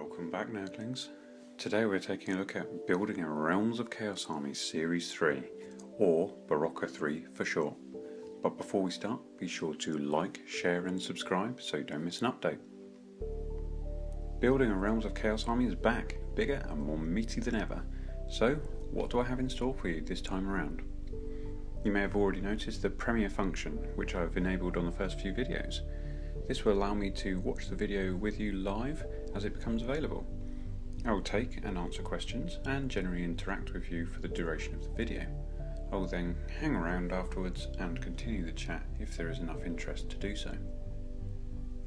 Welcome back, Nerglings. Today we're taking a look at building a Realms of Chaos Army Series 3, or Barocca 3 for short. But before we start, be sure to like, share and subscribe so you don't miss an update. Building a Realms of Chaos Army is back, bigger and more meaty than ever. So, what do I have in store for you this time around? You may have already noticed the premiere function, which I've enabled on the first few videos. This will allow me to watch the video with you live as it becomes available. I will take and answer questions and generally interact with you for the duration of the video. I will then hang around afterwards and continue the chat if there is enough interest to do so.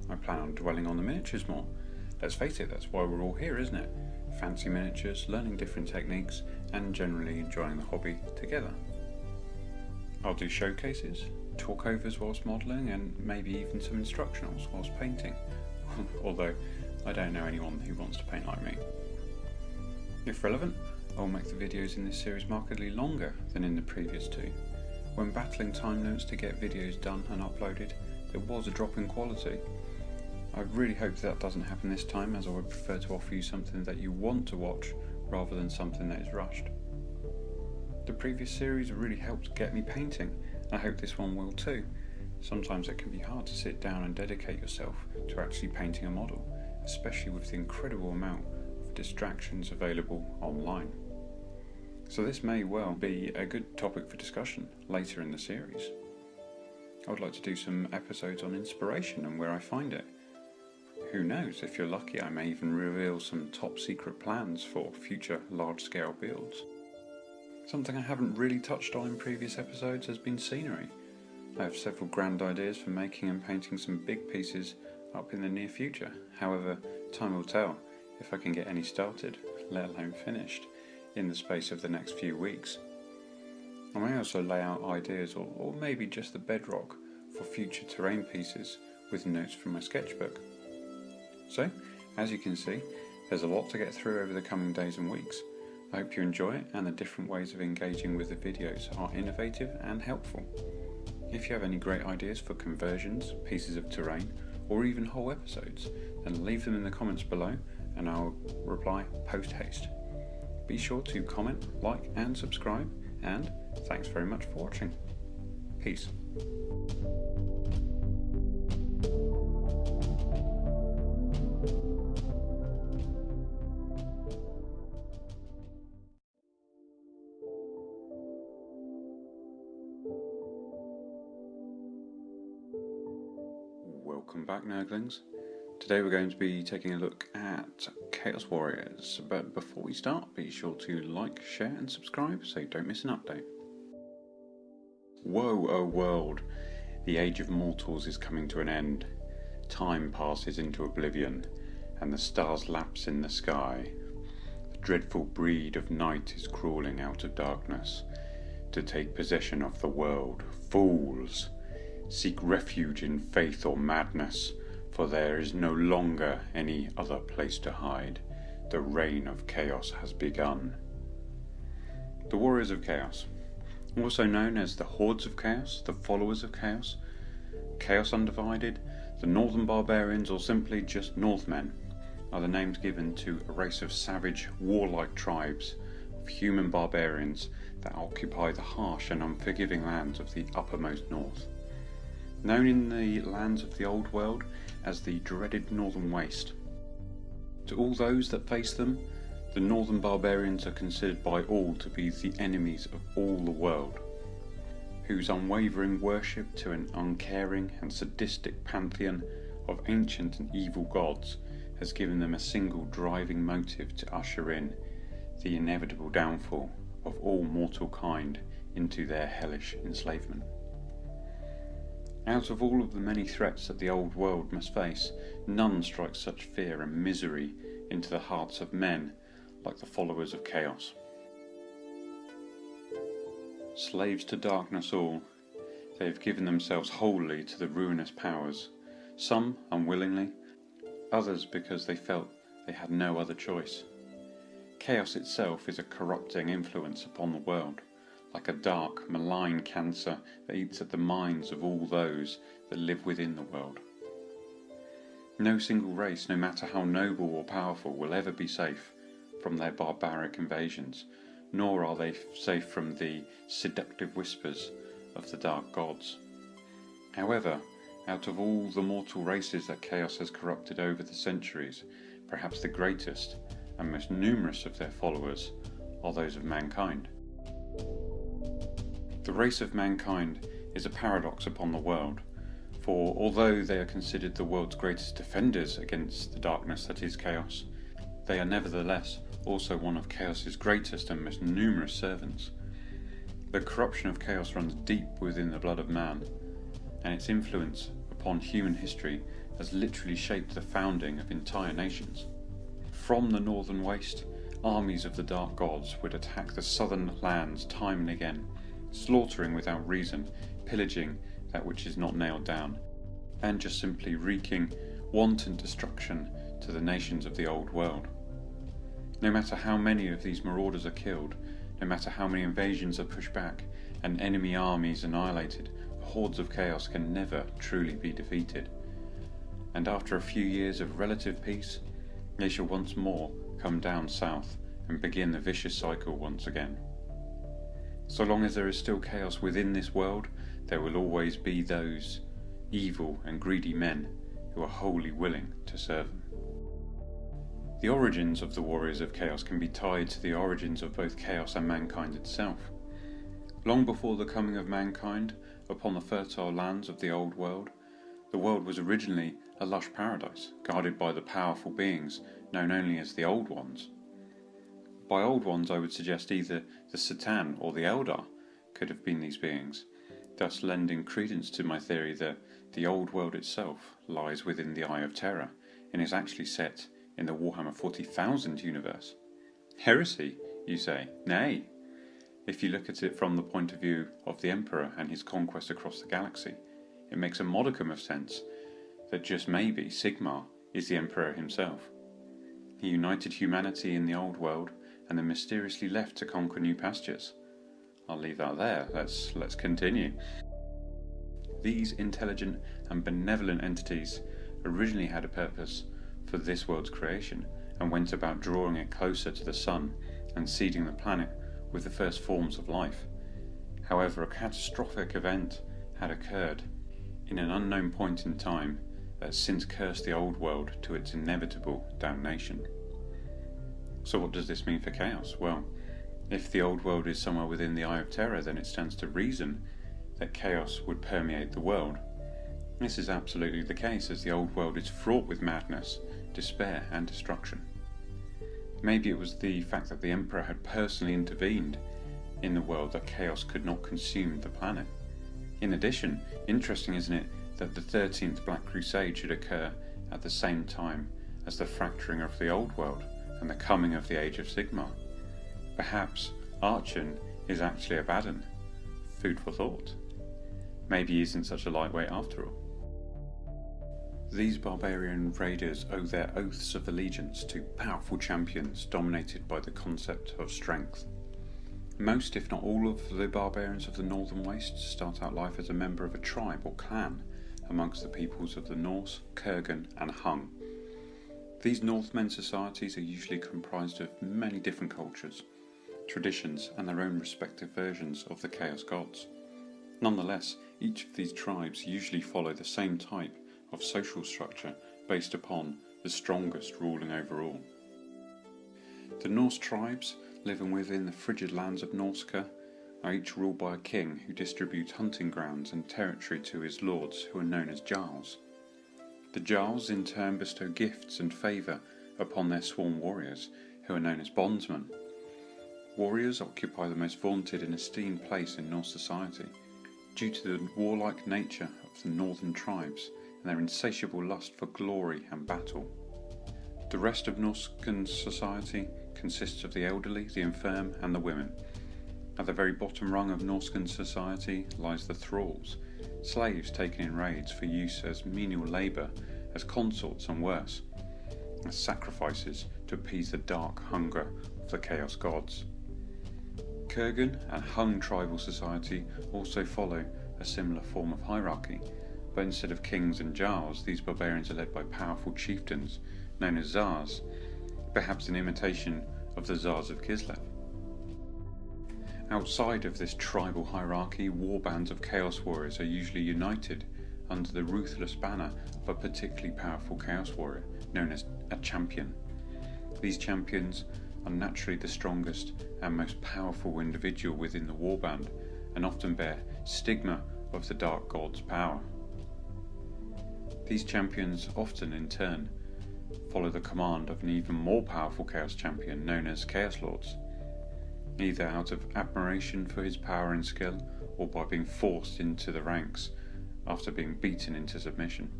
I plan on dwelling on the miniatures more. Let's face it, that's why we're all here, isn't it? Fancy miniatures, learning different techniques and generally enjoying the hobby together. I'll do showcases, talkovers whilst modelling and maybe even some instructionals whilst painting, although I don't know anyone who wants to paint like me. If relevant, I will make the videos in this series markedly longer than in the previous two. When battling time limits to get videos done and uploaded, there was a drop in quality. I really hope that doesn't happen this time, as I would prefer to offer you something that you want to watch rather than something that is rushed. The previous series really helped get me painting, and I hope this one will too. Sometimes it can be hard to sit down and dedicate yourself to actually painting a model, especially with the incredible amount of distractions available online. So this may well be a good topic for discussion later in the series. I would like to do some episodes on inspiration and where I find it. Who knows, if you're lucky I may even reveal some top secret plans for future large-scale builds. Something I haven't really touched on in previous episodes has been scenery. I have several grand ideas for making and painting some big pieces up in the near future. However, time will tell if I can get any started, let alone finished, in the space of the next few weeks. I may also lay out ideas or maybe just the bedrock for future terrain pieces with notes from my sketchbook. So, as you can see, there's a lot to get through over the coming days and weeks. I hope you enjoy it and the different ways of engaging with the videos are innovative and helpful. If you have any great ideas for conversions, pieces of terrain, or even whole episodes, then leave them in the comments below and I'll reply post haste. Be sure to comment, like and subscribe, and thanks very much for watching. Peace. Welcome back, Nerglings. Today we're going to be taking a look at Chaos Warriors, but before we start, be sure to like, share and subscribe so you don't miss an update. Woe, O world! The age of mortals is coming to an end. Time passes into oblivion, and the stars lapse in the sky. The dreadful breed of night is crawling out of darkness to take possession of the world. Fools! Seek refuge in faith or madness, for there is no longer any other place to hide. The reign of chaos has begun. The Warriors of Chaos, also known as the Hordes of Chaos, the Followers of Chaos, Chaos Undivided, the Northern Barbarians, or simply just Northmen, are the names given to a race of savage, warlike tribes of human barbarians that occupy the harsh and unforgiving lands of the uppermost north. Known in the lands of the old world as the dreaded Northern Waste. To all those that face them, the Northern Barbarians are considered by all to be the enemies of all the world, whose unwavering worship to an uncaring and sadistic pantheon of ancient and evil gods has given them a single driving motive to usher in the inevitable downfall of all mortal kind into their hellish enslavement. Out of all of the many threats that the old world must face, none strikes such fear and misery into the hearts of men like the followers of chaos. Slaves to darkness all, they have given themselves wholly to the ruinous powers, some unwillingly, others because they felt they had no other choice. Chaos itself is a corrupting influence upon the world, like a dark, malign cancer that eats at the minds of all those that live within the world. No single race, no matter how noble or powerful, will ever be safe from their barbaric invasions, nor are they safe from the seductive whispers of the dark gods. However, out of all the mortal races that Chaos has corrupted over the centuries, perhaps the greatest and most numerous of their followers are those of mankind. The race of mankind is a paradox upon the world, for although they are considered the world's greatest defenders against the darkness that is Chaos, they are nevertheless also one of Chaos's greatest and most numerous servants. The corruption of Chaos runs deep within the blood of man, and its influence upon human history has literally shaped the founding of entire nations. From the northern waste, armies of the dark gods would attack the southern lands time and again, slaughtering without reason, pillaging that which is not nailed down, and just simply wreaking wanton destruction to the nations of the old world. No matter how many of these marauders are killed, no matter how many invasions are pushed back and enemy armies annihilated, hordes of Chaos can never truly be defeated. And after a few years of relative peace, they shall once more come down south and begin the vicious cycle once again. So long as there is still Chaos within this world, there will always be those evil and greedy men who are wholly willing to serve them. The origins of the Warriors of Chaos can be tied to the origins of both Chaos and mankind itself. Long before the coming of mankind upon the fertile lands of the old world, the world was originally a lush paradise, guarded by the powerful beings known only as the Old Ones. By Old Ones I would suggest either the Satan or the Eldar could have been these beings, thus lending credence to my theory that the old world itself lies within the Eye of Terror and is actually set in the Warhammer 40,000 universe. Heresy, you say? Nay. If you look at it from the point of view of the Emperor and his conquest across the galaxy, it makes a modicum of sense that just maybe Sigmar is the Emperor himself. He united humanity in the old world and then mysteriously left to conquer new pastures. I'll leave that there. Let's continue. These intelligent and benevolent entities originally had a purpose for this world's creation and went about drawing it closer to the sun and seeding the planet with the first forms of life. However, a catastrophic event had occurred in an unknown point in time that has since cursed the old world to its inevitable damnation. So what does this mean for Chaos? Well, if the old world is somewhere within the Eye of Terror, then it stands to reason that Chaos would permeate the world. This is absolutely the case, as the old world is fraught with madness, despair and destruction. Maybe it was the fact that the Emperor had personally intervened in the world that Chaos could not consume the planet. In addition, interesting isn't it that the 13th Black Crusade should occur at the same time as the fracturing of the old world and the coming of the Age of Sigmar. Perhaps Archon is actually Abaddon. Food for thought. Maybe he isn't such a lightweight after all. These barbarian raiders owe their oaths of allegiance to powerful champions dominated by the concept of strength. Most, if not all, of the barbarians of the Northern Waste start out life as a member of a tribe or clan amongst the peoples of the Norse, Kurgan and Hung. These Northmen societies are usually comprised of many different cultures, traditions and their own respective versions of the Chaos gods. Nonetheless, each of these tribes usually follow the same type of social structure based upon the strongest ruling over all. The Norse tribes, living within the frigid lands of Norsca, are each ruled by a king who distributes hunting grounds and territory to his lords, who are known as Jarls. The Jarls in turn bestow gifts and favour upon their sworn warriors, who are known as bondsmen. Warriors occupy the most vaunted and esteemed place in Norse society, due to the warlike nature of the northern tribes and their insatiable lust for glory and battle. The rest of Norscan society consists of the elderly, the infirm and the women. At the very bottom rung of Norscan society lies the thralls, slaves taken in raids for use as menial labour, as consorts and worse, as sacrifices to appease the dark hunger of the Chaos gods. Kurgan and Hung tribal society also follow a similar form of hierarchy, but instead of kings and jarls, these barbarians are led by powerful chieftains known as Tsars, perhaps in imitation of the Tsars of Kislev. Outside of this tribal hierarchy, warbands of Chaos Warriors are usually united under the ruthless banner of a particularly powerful Chaos Warrior known as a champion. These champions are naturally the strongest and most powerful individual within the warband and often bear stigma of the Dark God's power. These champions often in turn follow the command of an even more powerful Chaos champion known as Chaos Lords, either out of admiration for his power and skill or by being forced into the ranks after being beaten into submission.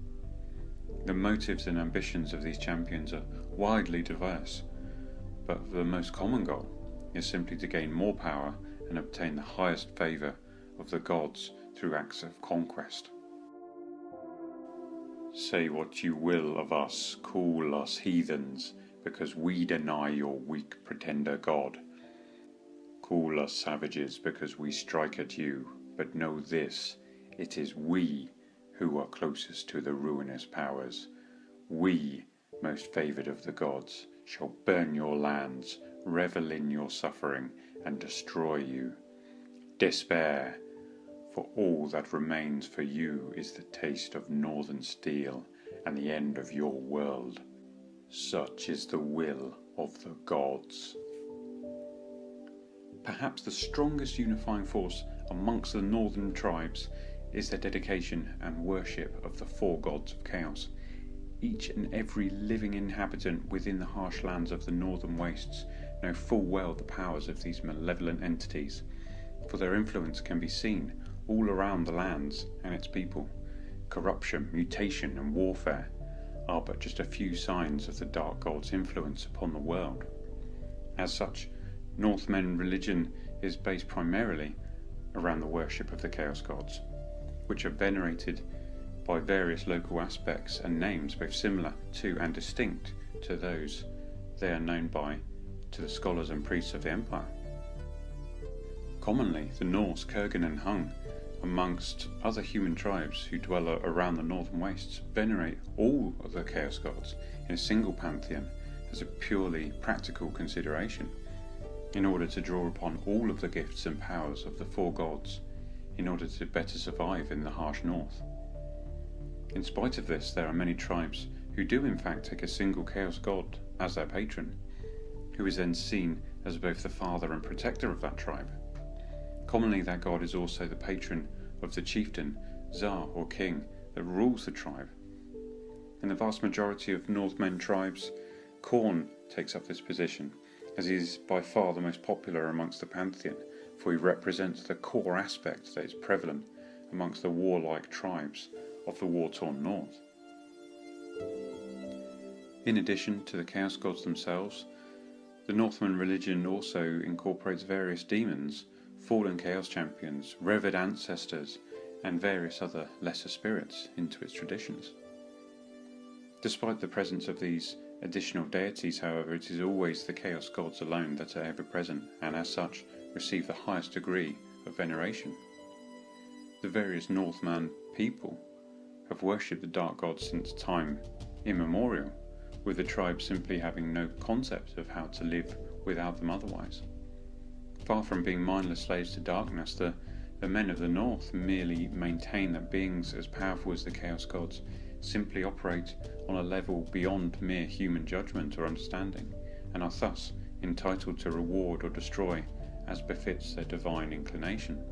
The motives and ambitions of these champions are widely diverse, but the most common goal is simply to gain more power and obtain the highest favour of the gods through acts of conquest. Say what you will of us, call us heathens, because we deny your weak pretender god. Call us savages because we strike at you, but know this, it is we who are closest to the ruinous powers. We, most favoured of the gods, shall burn your lands, revel in your suffering, and destroy you. Despair, for all that remains for you is the taste of northern steel and the end of your world. Such is the will of the gods. Perhaps the strongest unifying force amongst the northern tribes is their dedication and worship of the four gods of chaos. Each and every living inhabitant within the harsh lands of the northern wastes know full well the powers of these malevolent entities, for their influence can be seen all around the lands and its people. Corruption, mutation and warfare are but just a few signs of the Dark God's influence upon the world. As such, Northmen religion is based primarily around the worship of the Chaos Gods, which are venerated by various local aspects and names both similar to and distinct to those they are known by to the scholars and priests of the Empire. Commonly, the Norse, Kurgan and Hung, amongst other human tribes who dwell around the northern wastes, venerate all of the Chaos Gods in a single pantheon as a purely practical consideration, in order to draw upon all of the gifts and powers of the four gods in order to better survive in the harsh north. In spite of this, there are many tribes who do in fact take a single Chaos God as their patron, who is then seen as both the father and protector of that tribe. Commonly that god is also the patron of the chieftain, Tsar or king that rules the tribe. In the vast majority of Northmen tribes, Khorne takes up this position, as he is by far the most popular amongst the pantheon, for he represents the core aspect that is prevalent amongst the warlike tribes of the war-torn north. In addition to the Chaos Gods themselves, the Northman religion also incorporates various demons, fallen Chaos champions, revered ancestors, and various other lesser spirits into its traditions. Despite the presence of these additional deities, however, it is always the Chaos Gods alone that are ever present, and as such receive the highest degree of veneration. The various Northman people have worshipped the Dark Gods since time immemorial, with the tribe simply having no concept of how to live without them otherwise. Far from being mindless slaves to darkness, the men of the North merely maintain that beings as powerful as the Chaos Gods simply operate on a level beyond mere human judgment or understanding, and are thus entitled to reward or destroy as befits their divine inclination.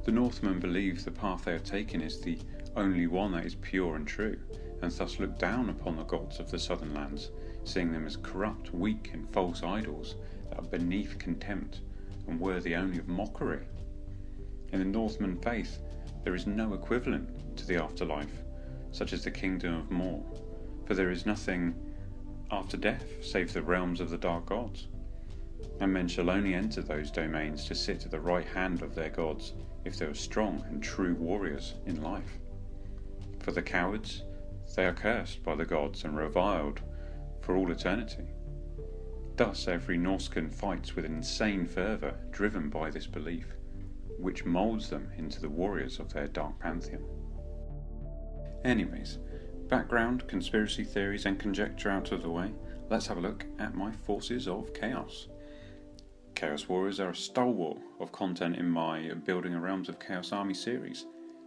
The Northmen believe the path they have taken is the only one that is pure and true, and thus look down upon the gods of the southern lands, seeing them as corrupt, weak and false idols that are beneath contempt and worthy only of mockery. In the Northman faith, there is no equivalent to the afterlife, such as the kingdom of Mor, for there is nothing after death save the realms of the Dark Gods, and men shall only enter those domains to sit at the right hand of their gods if they are strong and true warriors in life. For the cowards, they are cursed by the gods and reviled for all eternity. Thus every Norscan fights with insane fervour, driven by this belief. which moulds them into the warriors of their dark pantheon. Anyways, background, conspiracy theories and conjecture out of the way, let's have a look at my Forces of Chaos. Chaos Warriors are a stalwart of content in my Building a Realms of Chaos Army series,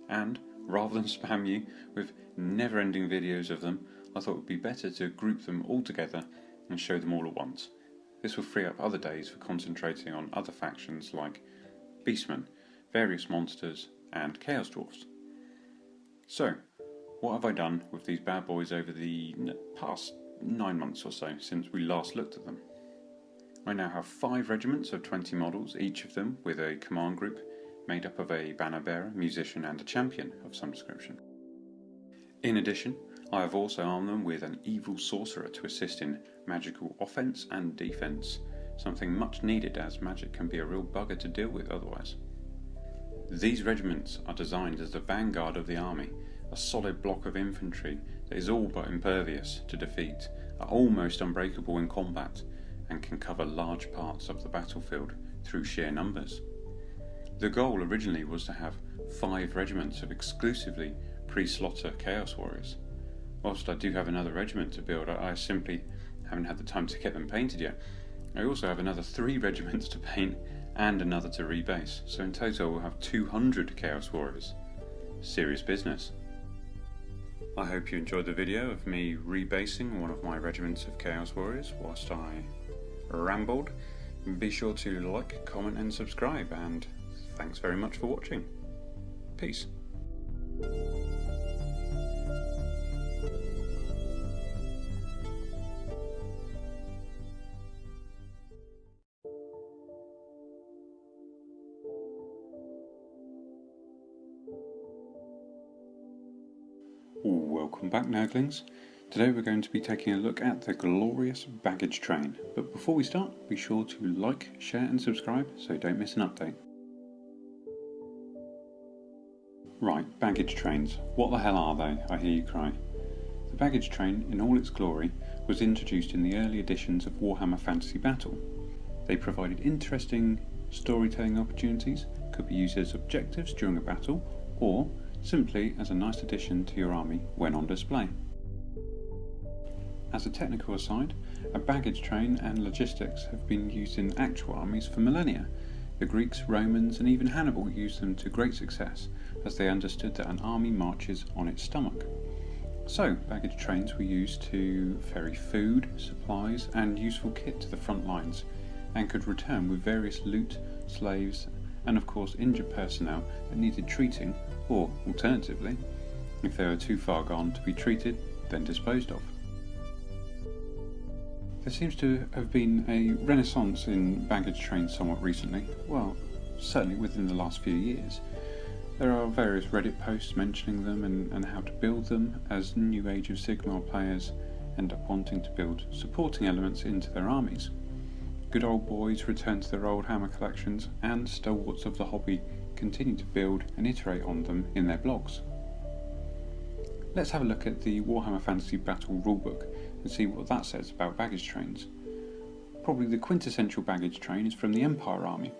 and rather than spam you with never-ending videos of them, I thought it would be better to group them all together and show them all at once. This will free up other days for concentrating on other factions like Beastmen, various monsters and Chaos Dwarfs. So, what have I done with these bad boys over the past 9 months or so since we last looked at them? I now have 5 regiments of 20 models, each of them with a command group made up of a banner bearer, musician and a champion of some description. In addition, I have also armed them with an evil sorcerer to assist in magical offense and defense, something much needed as magic can be a real bugger to deal with otherwise. These regiments are designed as the vanguard of the army, a solid block of infantry that is all but impervious to defeat, are almost unbreakable in combat, and can cover large parts of the battlefield through sheer numbers. The goal originally was to have 5 regiments of exclusively pre-slaughter Chaos Warriors. Whilst I do have another regiment to build, I simply haven't had the time to get them painted yet. I also have another 3 regiments to paint and another to rebase, so in total we'll have 200 Chaos Warriors. Serious business. I hope you enjoyed the video of me rebasing one of my regiments of Chaos Warriors whilst I rambled. Be sure to like, comment and subscribe, and thanks very much for watching. Peace. Welcome back, Nerglings. Today we're going to be taking a look at the glorious baggage train, but before we start, be sure to like, share and subscribe so you don't miss an update. Right, baggage trains. What the hell are they, I hear you cry? The baggage train, in all its glory, was introduced in the early editions of Warhammer Fantasy Battle. They provided interesting storytelling opportunities, could be used as objectives during a battle, or simply as a nice addition to your army when on display. As a technical aside, a baggage train and logistics have been used in actual armies for millennia. The Greeks, Romans and even Hannibal used them to great success, as they understood that an army marches on its stomach. So, baggage trains were used to ferry food, supplies and useful kit to the front lines, and could return with various loot, slaves and of course injured personnel that needed treating, or alternatively, if they were too far gone to be treated, then disposed of. There seems to have been a renaissance in baggage trains somewhat recently, well, certainly within the last few years. There are various Reddit posts mentioning them and how to build them, as New Age of Sigmar players end up wanting to build supporting elements into their armies. Good old boys return to their Oldhammer collections, and stalwarts of the hobby continue to build and iterate on them in their blogs. Let's have a look at the Warhammer Fantasy Battle rulebook and see what that says about baggage trains. Probably the quintessential baggage train is from the Empire Army,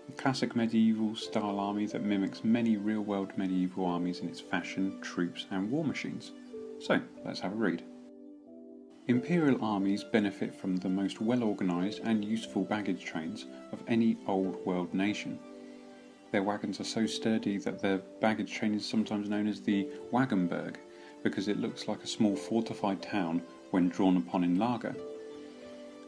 a classic medieval style army that mimics many real-world medieval armies in its fashion, troops and war machines. So, let's have a read. Imperial armies benefit from the most well-organised and useful baggage trains of any old world nation. Their wagons are so sturdy that their baggage train is sometimes known as the Wagenburg, because it looks like a small fortified town when drawn upon in lager.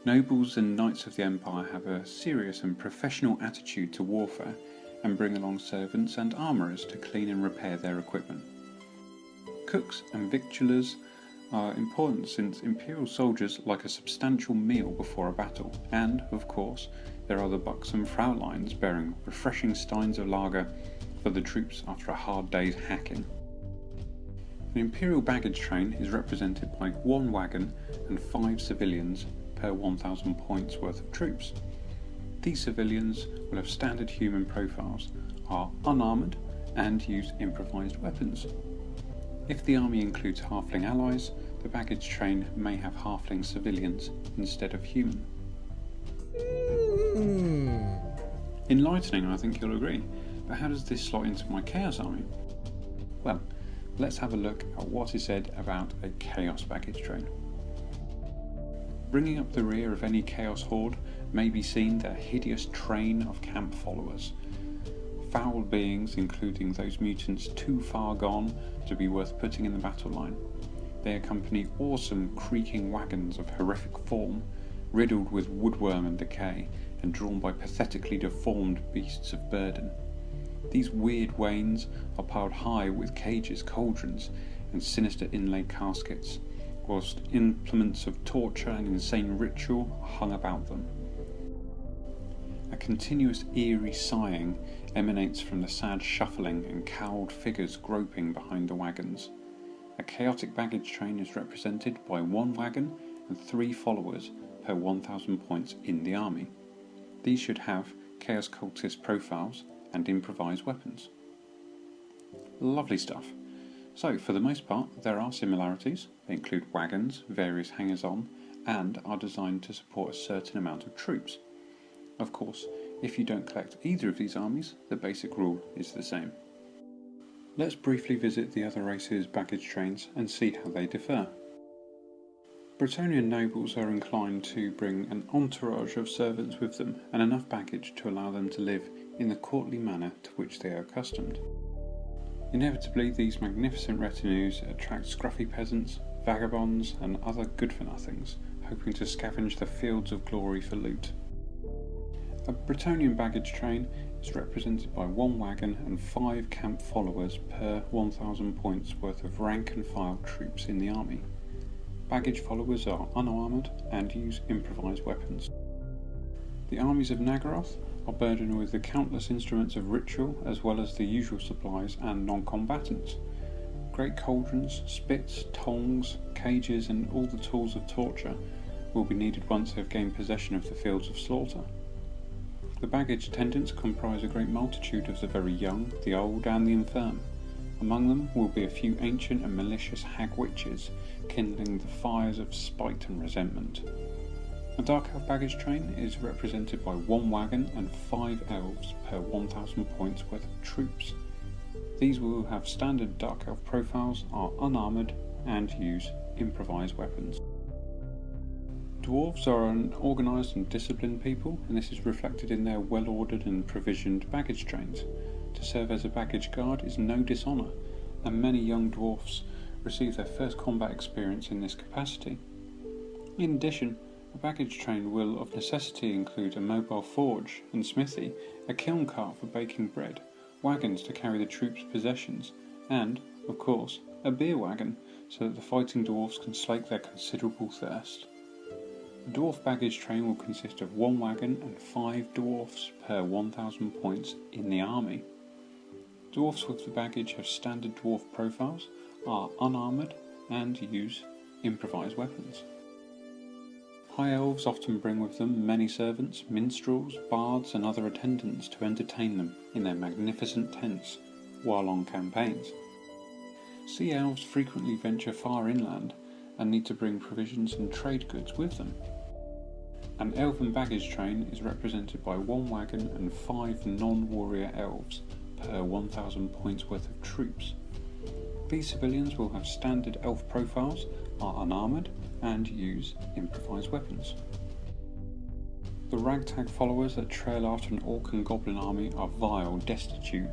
Nobles and knights of the Empire have a serious and professional attitude to warfare, and bring along servants and armourers to clean and repair their equipment. Cooks and victuallers are important, since Imperial soldiers like a substantial meal before a battle, and, of course, there are the buxom Frauleins bearing refreshing steins of lager for the troops after a hard day's hacking. An Imperial baggage train is represented by 1 wagon and 5 civilians per 1,000 points worth of troops. These civilians will have standard human profiles, are unarmoured and use improvised weapons. If the army includes halfling allies, the baggage train may have halfling civilians instead of human. Enlightening, I think you'll agree. But how does this slot into my Chaos Army? Well, let's have a look at what is said about a Chaos baggage train. Bringing up the rear of any Chaos horde may be seen their hideous train of camp followers. Foul beings, including those mutants too far gone to be worth putting in the battle line. They accompany awesome creaking wagons of horrific form, riddled with woodworm and decay, and drawn by pathetically deformed beasts of burden. These weird wains are piled high with cages, cauldrons, and sinister inlaid caskets, whilst implements of torture and insane ritual are hung about them. A continuous eerie sighing emanates from the sad shuffling and cowled figures groping behind the wagons. A chaotic baggage train is represented by 1 wagon and 3 followers per 1000 points in the army. These should have Chaos Cultist profiles and improvised weapons. Lovely stuff. So, for the most part, there are similarities. They include wagons, various hangers-on, and are designed to support a certain amount of troops. Of course, if you don't collect either of these armies, the basic rule is the same. Let's briefly visit the other races' baggage trains and see how they differ. Bretonnian nobles are inclined to bring an entourage of servants with them and enough baggage to allow them to live in the courtly manner to which they are accustomed. Inevitably, these magnificent retinues attract scruffy peasants, vagabonds, and other good-for-nothings, hoping to scavenge the fields of glory for loot. A Bretonnian baggage train is represented by 1 wagon and 5 camp followers per 1000 points worth of rank-and-file troops in the army. Baggage followers are unarmoured and use improvised weapons. The armies of Nagaroth are burdened with the countless instruments of ritual as well as the usual supplies and non-combatants. Great cauldrons, spits, tongs, cages and all the tools of torture will be needed once they have gained possession of the fields of slaughter. The baggage attendants comprise a great multitude of the very young, the old and the infirm. Among them will be a few ancient and malicious hag witches, kindling the fires of spite and resentment. A Dark Elf baggage train is represented by 1 wagon and 5 elves per 1000 points worth of troops. These will have standard Dark Elf profiles, are unarmoured, and use improvised weapons. Dwarves are an organised and disciplined people, and this is reflected in their well-ordered and provisioned baggage trains. To serve as a baggage guard is no dishonour, and many young dwarfs receive their first combat experience in this capacity. In addition, a baggage train will of necessity include a mobile forge and smithy, a kiln cart for baking bread, wagons to carry the troops' possessions, and, of course, a beer wagon so that the fighting dwarfs can slake their considerable thirst. The dwarf baggage train will consist of 1 wagon and 5 dwarfs per 1000 points in the army. Dwarfs with the baggage have standard dwarf profiles, are unarmoured, and use improvised weapons. High elves often bring with them many servants, minstrels, bards and other attendants to entertain them in their magnificent tents while on campaigns. Sea elves frequently venture far inland and need to bring provisions and trade goods with them. An elven baggage train is represented by 1 wagon and 5 non-warrior elves per 1000 points worth of troops. These civilians will have standard elf profiles, are unarmoured, and use improvised weapons. The ragtag followers that trail after an orc and goblin army are vile, destitute,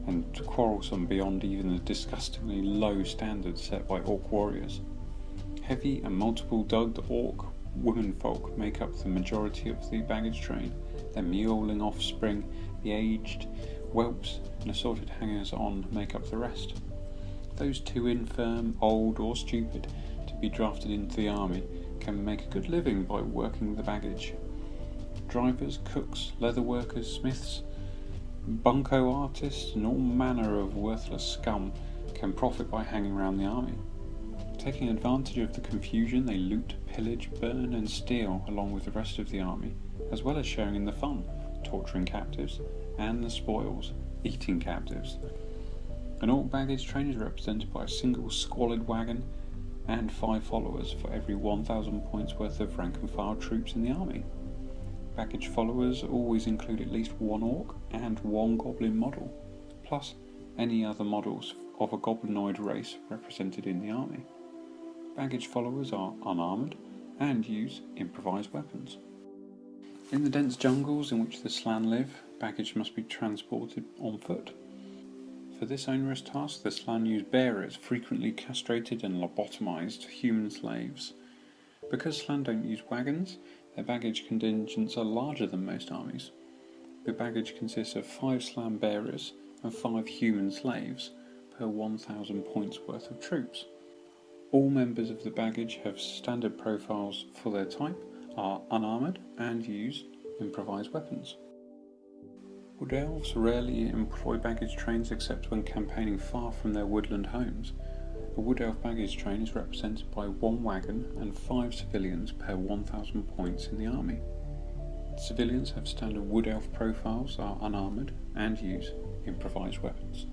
and quarrelsome beyond even the disgustingly low standards set by orc warriors. Heavy and multiple dugged orc womenfolk make up the majority of the baggage train, their muling offspring, the aged, whelps and assorted hangers-on make up the rest. Those too infirm, old or stupid to be drafted into the army can make a good living by working the baggage. Drivers, cooks, leather workers, smiths, bunco artists and all manner of worthless scum can profit by hanging around the army. Taking advantage of the confusion, they loot, pillage, burn and steal along with the rest of the army, as well as sharing in the fun, torturing captives, and the spoils, eating captives. An orc baggage train is represented by a single squalid wagon and 5 followers for every 1000 points worth of rank and file troops in the army. Baggage followers always include at least 1 orc and 1 Goblin model, plus any other models of a goblinoid race represented in the army. Baggage followers are unarmoured and use improvised weapons. In the dense jungles in which the Slann live, baggage must be transported on foot. For this onerous task, the Slann use bearers, frequently castrated and lobotomized human slaves. Because Slann don't use wagons, their baggage contingents are larger than most armies. The baggage consists of 5 Slann bearers and 5 human slaves per 1,000 points worth of troops. All members of the baggage have standard profiles for their type, are unarmoured and use improvised weapons. Wood elves rarely employ baggage trains except when campaigning far from their woodland homes. A wood elf baggage train is represented by 1 wagon and 5 civilians per 1,000 points in the army. Civilians have standard wood elf profiles, are unarmoured and use improvised weapons.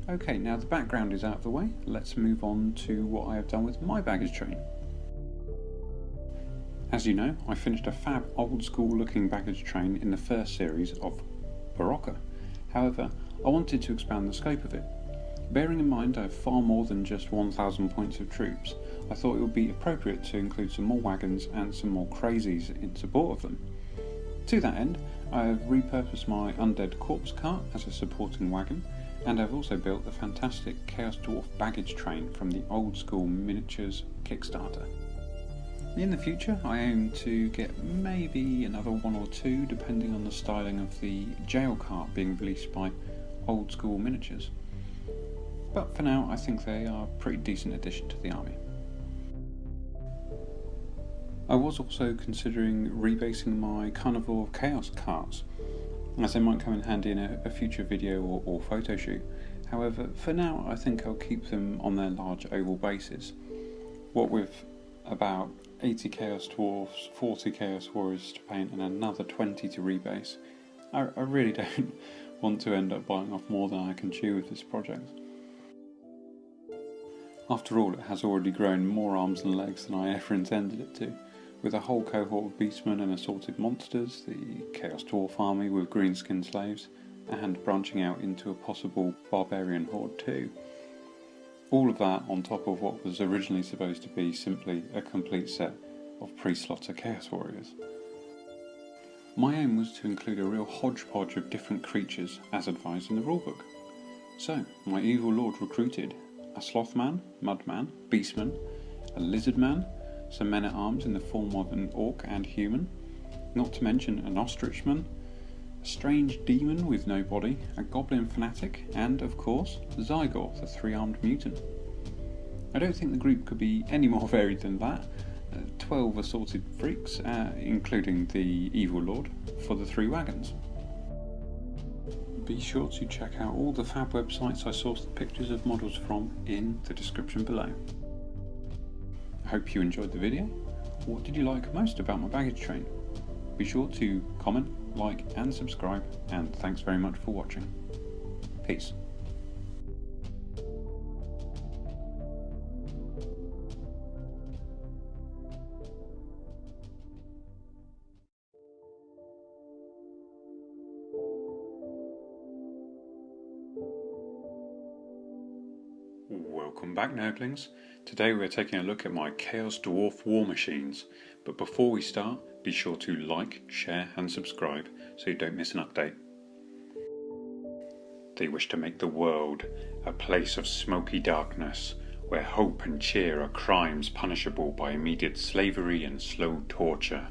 Okay, now the background is out of the way, let's move on to what I have done with my baggage train. As you know, I finished a fab old school looking baggage train in the first series of Barocca. However, I wanted to expand the scope of it. Bearing in mind I have far more than just 1,000 points of troops, I thought it would be appropriate to include some more wagons and some more crazies in support of them. To that end, I have repurposed my undead corpse cart as a supporting wagon, and I've also built the fantastic Chaos Dwarf baggage train from the old school miniatures Kickstarter. In the future, I aim to get maybe another 1 or 2 depending on the styling of the jail cart being released by Old School Miniatures. But for now, I think they are a pretty decent addition to the army. I was also considering rebasing my Carnival of Chaos carts, as they might come in handy in a future video or photo shoot. However, for now, I think I'll keep them on their large oval bases. What with about 80 Chaos Dwarfs, 40 Chaos Warriors to paint and another 20 to rebase, I really don't want to end up biting off more than I can chew with this project. After all, it has already grown more arms and legs than I ever intended it to, with a whole cohort of Beastmen and assorted monsters, the Chaos Dwarf army with greenskin slaves, and branching out into a possible barbarian horde too. All of that on top of what was originally supposed to be simply a complete set of pre-slaughter Chaos Warriors. My aim was to include a real hodgepodge of different creatures as advised in the rulebook. So, my evil lord recruited a Slothman, Mudman, Beastman, a Lizardman, some men-at-arms in the form of an orc and human, not to mention an Ostrichman, a strange demon with no body, a goblin fanatic, and, of course, Zygor, the 3-armed mutant. I don't think the group could be any more varied than that. 12 assorted freaks, including the evil lord, for the 3 wagons. Be sure to check out all the fab websites I sourced the pictures of models from in the description below. I hope you enjoyed the video. What did you like most about my baggage train? Be sure to comment, like and subscribe, and thanks very much for watching. Peace. Welcome back, Nerglings. Today we're taking a look at my Chaos Dwarf war machines, but before we start, be sure to like, share and subscribe so you don't miss an update. They wish to make the world a place of smoky darkness, where hope and cheer are crimes punishable by immediate slavery and slow torture.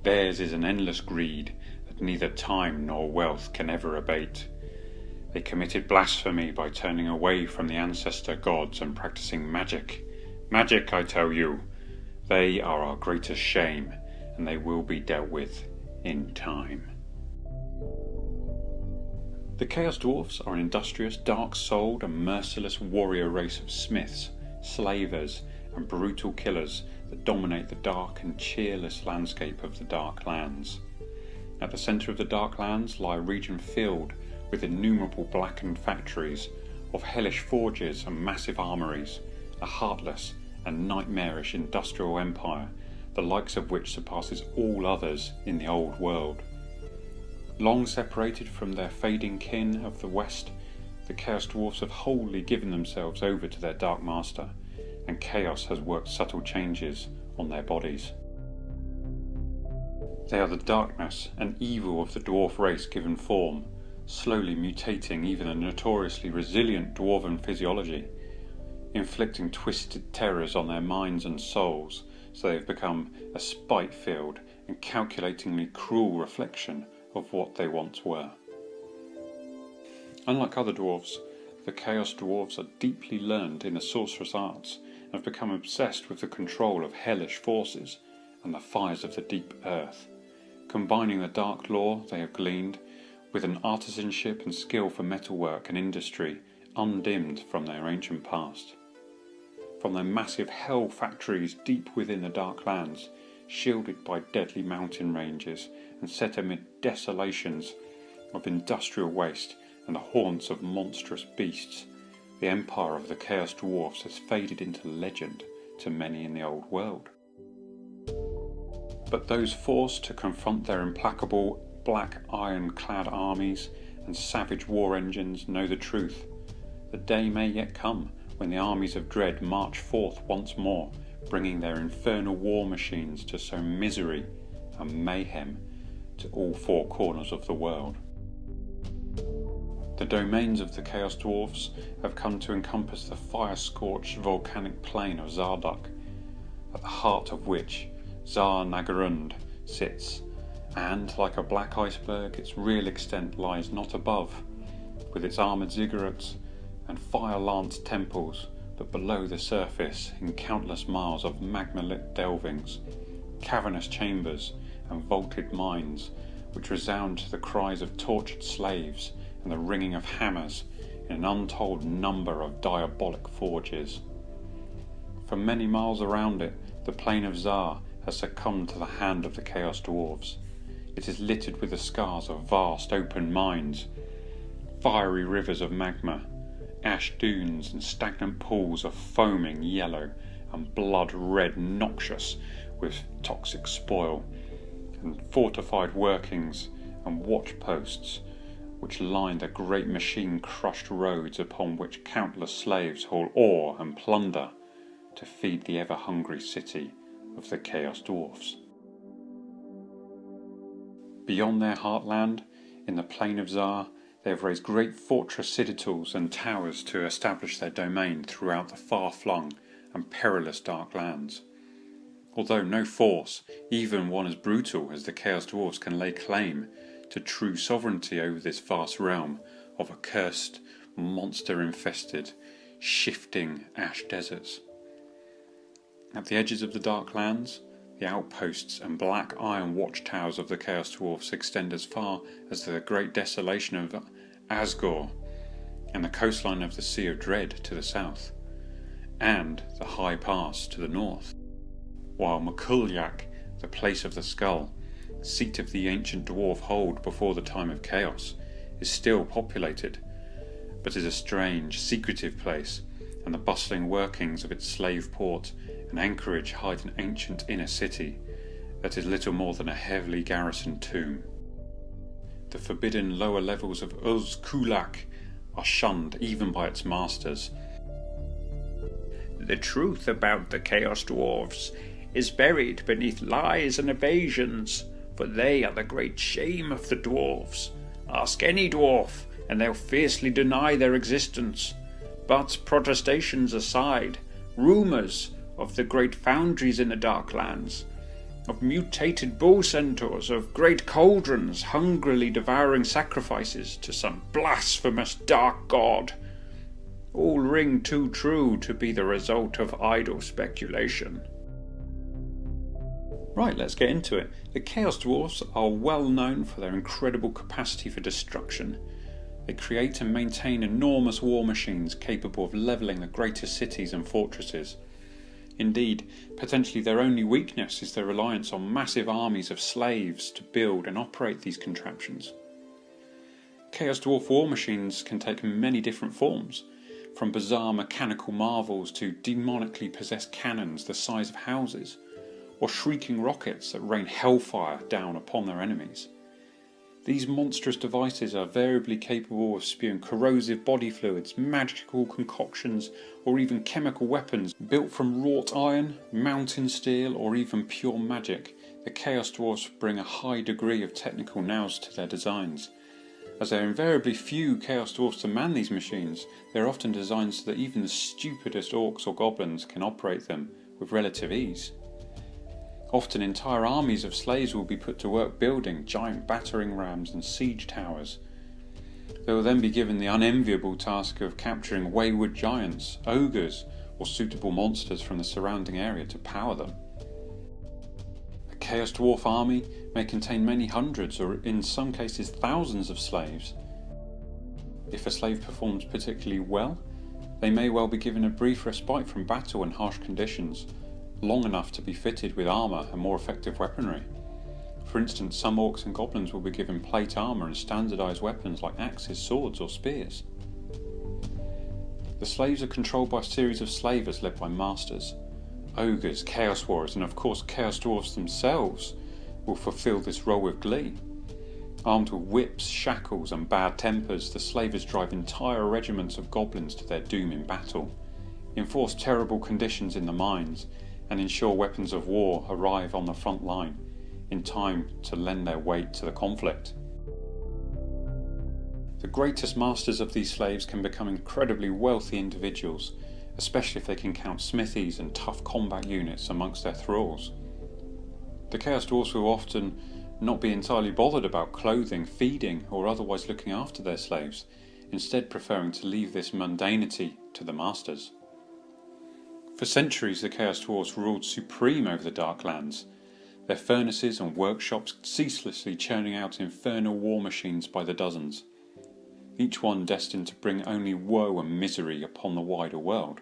Theirs is an endless greed that neither time nor wealth can ever abate. They committed blasphemy by turning away from the ancestor gods and practicing magic. Magic, I tell you. They are our greatest shame, and they will be dealt with in time. The Chaos Dwarfs are an industrious, dark-souled and merciless warrior race of smiths, slavers and brutal killers that dominate the dark and cheerless landscape of the Dark Lands. At the centre of the Dark Lands lie a region filled with innumerable blackened factories of hellish forges and massive armories, a heartless and nightmarish industrial empire, the likes of which surpasses all others in the old world. Long separated from their fading kin of the West, the Chaos Dwarfs have wholly given themselves over to their Dark Master, and chaos has worked subtle changes on their bodies. They are the darkness and evil of the dwarf race given form, slowly mutating even a notoriously resilient dwarven physiology, inflicting twisted terrors on their minds and souls, so they have become a spite-filled and calculatingly cruel reflection of what they once were. Unlike other dwarves, the Chaos Dwarves are deeply learned in the sorcerous arts and have become obsessed with the control of hellish forces and the fires of the deep earth, combining the dark lore they have gleaned with an artisanship and skill for metalwork and industry undimmed from their ancient past. From their massive hell factories deep within the dark lands, shielded by deadly mountain ranges and set amid desolations of industrial waste and the haunts of monstrous beasts, the empire of the Chaos Dwarfs has faded into legend to many in the old world. But those forced to confront their implacable black iron-clad armies and savage war engines know the truth. The day may yet come when the armies of dread march forth once more, bringing their infernal war machines to sow misery and mayhem to all four corners of the world. The domains of the Chaos Dwarfs have come to encompass the fire-scorched volcanic plain of Zarduk, at the heart of which Zar Nagarund sits, and, like a black iceberg, its real extent lies not above, with its armoured ziggurats and fire-lanced temples, but below the surface in countless miles of magma-lit delvings, cavernous chambers and vaulted mines, which resound to the cries of tortured slaves and the ringing of hammers in an untold number of diabolic forges. For many miles around it, the plain of Zar has succumbed to the hand of the Chaos Dwarves. It is littered with the scars of vast open mines, fiery rivers of magma, ash dunes and stagnant pools of foaming yellow and blood-red noxious with toxic spoil, and fortified workings and watch posts which line the great machine-crushed roads upon which countless slaves haul ore and plunder to feed the ever-hungry city of the Chaos Dwarfs. Beyond their heartland, in the plain of Zar, they have raised great fortress citadels and towers to establish their domain throughout the far-flung and perilous dark lands. Although no force, even one as brutal as the Chaos Dwarfs, can lay claim to true sovereignty over this vast realm of accursed, monster-infested, shifting ash deserts. At the edges of the dark lands, the outposts and black iron watchtowers of the Chaos Dwarfs extend as far as the great desolation of Asgore and the coastline of the Sea of Dread to the south, and the High Pass to the north, while Makulyak, the place of the skull, seat of the ancient dwarf hold before the time of chaos, is still populated, but is a strange, secretive place, and the bustling workings of its slave port and anchorage hide an ancient inner city that is little more than a heavily garrisoned tomb. The forbidden lower levels of Kulak are shunned even by its masters. The truth about the Chaos Dwarfs is buried beneath lies and evasions, for they are the great shame of the dwarfs. Ask any dwarf, and they'll fiercely deny their existence. But protestations aside, rumours of the great foundries in the Darklands, of mutated bull centaurs, of great cauldrons hungrily devouring sacrifices to some blasphemous dark god, all ring too true to be the result of idle speculation. Right, let's get into it. The Chaos Dwarfs are well known for their incredible capacity for destruction. They create and maintain enormous war machines capable of levelling the greatest cities and fortresses. Indeed, potentially their only weakness is their reliance on massive armies of slaves to build and operate these contraptions. Chaos Dwarf war machines can take many different forms, from bizarre mechanical marvels to demonically possessed cannons the size of houses, or shrieking rockets that rain hellfire down upon their enemies. These monstrous devices are variably capable of spewing corrosive body fluids, magical concoctions, or even chemical weapons built from wrought iron, mountain steel, or even pure magic. The Chaos Dwarfs bring a high degree of technical nous to their designs. As there are invariably few Chaos Dwarfs to man these machines, they are often designed so that even the stupidest orcs or goblins can operate them with relative ease. Often entire armies of slaves will be put to work building giant battering rams and siege towers. They will then be given the unenviable task of capturing wayward giants, ogres, or suitable monsters from the surrounding area to power them. A Chaos Dwarf army may contain many hundreds or in some cases thousands of slaves. If a slave performs particularly well, they may well be given a brief respite from battle and harsh conditions, long enough to be fitted with armour and more effective weaponry. For instance, some orcs and goblins will be given plate armour and standardised weapons like axes, swords or spears. The slaves are controlled by a series of slavers led by masters. Ogres, Chaos Warriors and of course Chaos Dwarfs themselves will fulfil this role with glee. Armed with whips, shackles and bad tempers, the slavers drive entire regiments of goblins to their doom in battle, enforce terrible conditions in the mines, and ensure weapons of war arrive on the front line in time to lend their weight to the conflict. The greatest masters of these slaves can become incredibly wealthy individuals, especially if they can count smithies and tough combat units amongst their thralls. The Chaos Dwarfs will often not be entirely bothered about clothing, feeding or otherwise looking after their slaves, instead preferring to leave this mundanity to the masters. For centuries the Chaos Dwarfs ruled supreme over the Dark Lands, their furnaces and workshops ceaselessly churning out infernal war machines by the dozens, each one destined to bring only woe and misery upon the wider world.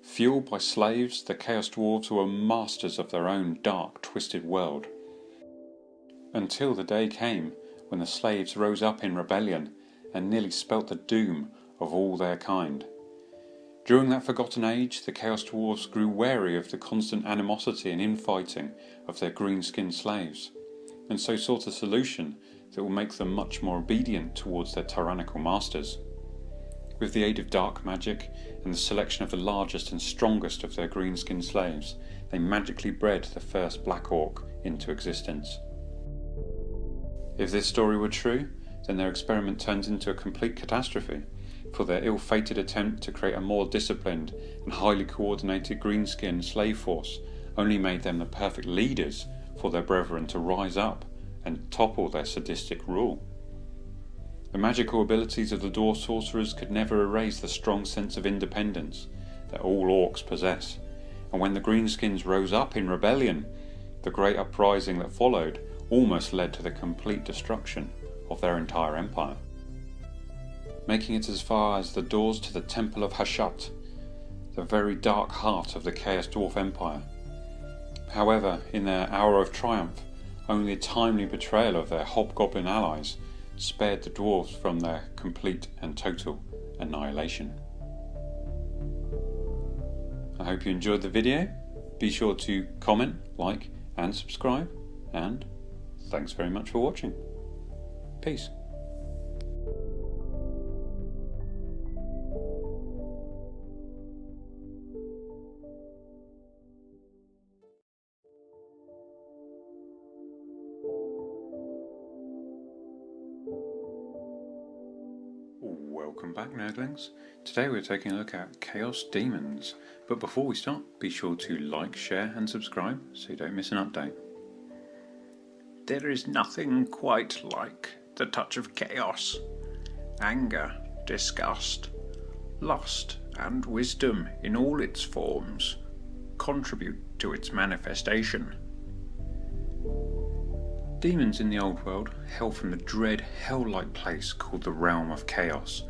Fueled by slaves, the Chaos Dwarfs were masters of their own dark, twisted world. Until the day came when the slaves rose up in rebellion and nearly spelt the doom of all their kind. During that forgotten age, the Chaos Dwarfs grew wary of the constant animosity and infighting of their green-skinned slaves, and so sought a solution that will make them much more obedient towards their tyrannical masters. With the aid of dark magic and the selection of the largest and strongest of their green-skinned slaves, they magically bred the first Black Orc into existence. If this story were true, then their experiment turns into a complete catastrophe, for their ill-fated attempt to create a more disciplined and highly coordinated greenskin slave force only made them the perfect leaders for their brethren to rise up and topple their sadistic rule. The magical abilities of the dwarf sorcerers could never erase the strong sense of independence that all orcs possess, and when the greenskins rose up in rebellion, the great uprising that followed almost led to the complete destruction of their entire empire, making it as far as the doors to the Temple of Hashat, the very dark heart of the Chaos Dwarf Empire. However, in their hour of triumph, only a timely betrayal of their hobgoblin allies spared the dwarves from their complete and total annihilation. I hope you enjoyed the video. Be sure to comment, like and subscribe, and thanks very much for watching. Peace. Welcome back, Nerglings. Today we're taking a look at Chaos Demons, but before we start, be sure to like, share and subscribe so you don't miss an update. There is nothing quite like the touch of chaos. Anger, disgust, lust and wisdom in all its forms contribute to its manifestation. Demons in the old world hail from the dread hell-like place called the Realm of Chaos,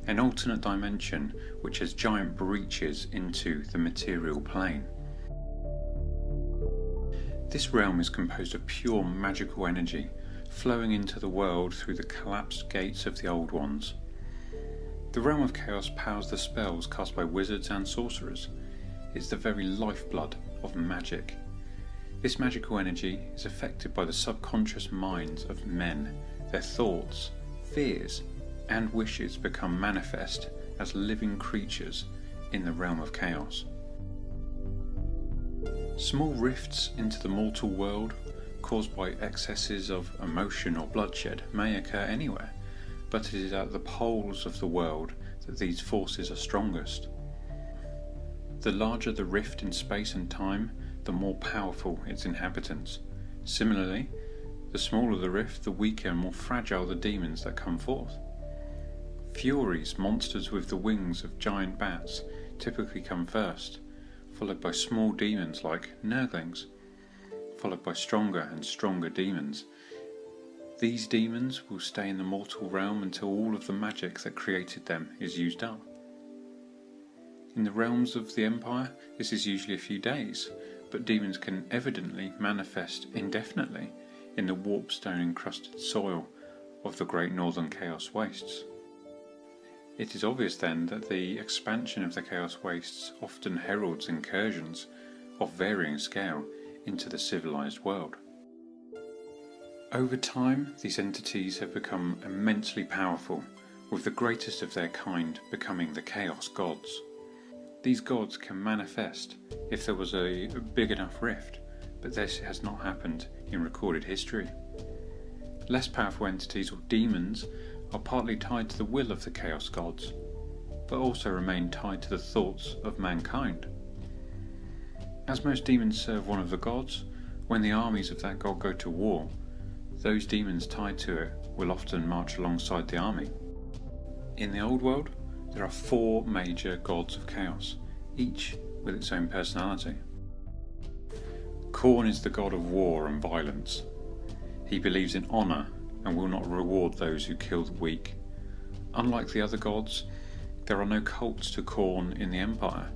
an alternate dimension which has giant breaches into the material plane. This realm is composed of pure magical energy, flowing into the world through the collapsed gates of the Old Ones. The Realm of Chaos powers the spells cast by wizards and sorcerers. It's the very lifeblood of magic. This magical energy is affected by the subconscious minds of men. Their thoughts, fears, and wishes become manifest as living creatures in the realm of chaos. Small rifts into the mortal world caused by excesses of emotion or bloodshed may occur anywhere, but it is at the poles of the world that these forces are strongest. The larger the rift in space and time, the more powerful its inhabitants. Similarly, the smaller the rift, the weaker and more fragile the demons that come forth. Furies, monsters with the wings of giant bats, typically come first, followed by small demons like Nerglings, followed by stronger and stronger demons. These demons will stay in the mortal realm until all of the magic that created them is used up. In the realms of the Empire, this is usually a few days, but demons can evidently manifest indefinitely in the warpstone encrusted soil of the Great Northern Chaos Wastes. It is obvious then that the expansion of the Chaos Wastes often heralds incursions of varying scale into the civilized world. Over time, these entities have become immensely powerful, with the greatest of their kind becoming the Chaos Gods. These gods can manifest if there was a big enough rift, but this has not happened in recorded history. Less powerful entities or demons are partly tied to the will of the Chaos Gods, but also remain tied to the thoughts of mankind. As most demons serve one of the gods, when the armies of that god go to war, those demons tied to it will often march alongside the army. In the old world, there are 4 major gods of chaos, each with its own personality. Khorne is the god of war and violence. He believes in honour and will not reward those who kill the weak. Unlike the other gods, there are no cults to Khorne in the Empire,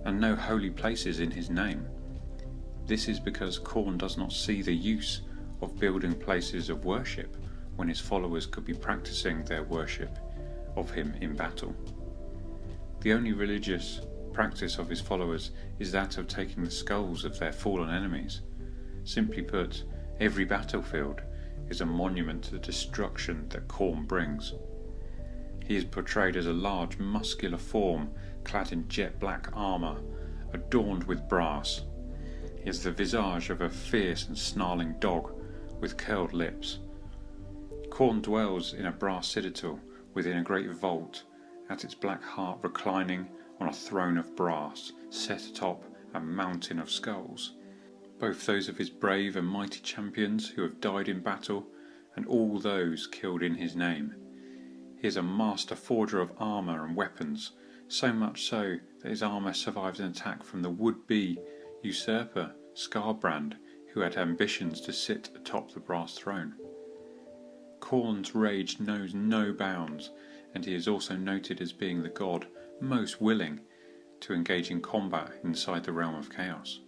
and no holy places in his name. This is because Khorne does not see the use of building places of worship when his followers could be practicing their worship of him in battle. The only religious practice of his followers is that of taking the skulls of their fallen enemies. Simply put, every battlefield is a monument to the destruction that Khorne brings. He is portrayed as a large, muscular form clad in jet black armour, adorned with brass. He has the visage of a fierce and snarling dog with curled lips. Khorne dwells in a brass citadel within a great vault, at its black heart reclining on a throne of brass set atop a mountain of skulls, both those of his brave and mighty champions who have died in battle, and all those killed in his name. He is a master forger of armour and weapons, so much so that his armour survives an attack from the would-be usurper Skarbrand, who had ambitions to sit atop the brass throne. Khorne's rage knows no bounds, and he is also noted as being the god most willing to engage in combat inside the realm of chaos.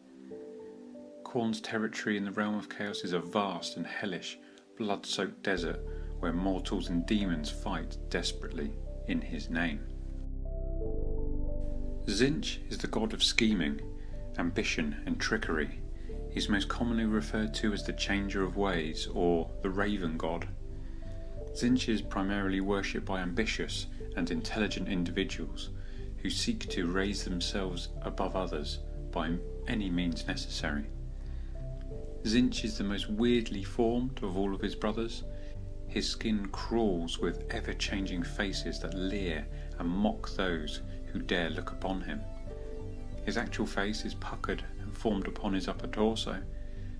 Khorne's territory in the realm of chaos is a vast and hellish, blood-soaked desert where mortals and demons fight desperately in his name. Tzeentch is the god of scheming, ambition and trickery. He is most commonly referred to as the Changer of Ways, or the Raven God. Tzeentch is primarily worshipped by ambitious and intelligent individuals who seek to raise themselves above others by any means necessary. Tzeentch is the most weirdly formed of all of his brothers. His skin crawls with ever-changing faces that leer and mock those who dare look upon him. His actual face is puckered and formed upon his upper torso,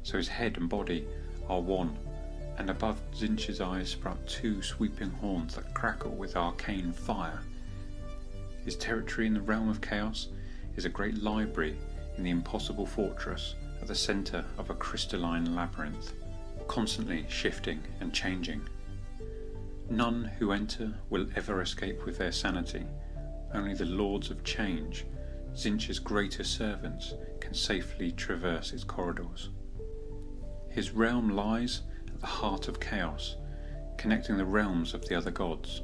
so his head and body are one, and above Tzeentch's eyes sprout 2 sweeping horns that crackle with arcane fire. His territory in the realm of chaos is a great library in the impossible fortress at the centre of a crystalline labyrinth, constantly shifting and changing. None who enter will ever escape with their sanity. Only the Lords of Change, Tzeentch's greater servants, can safely traverse its corridors. His realm lies at the heart of chaos, connecting the realms of the other gods.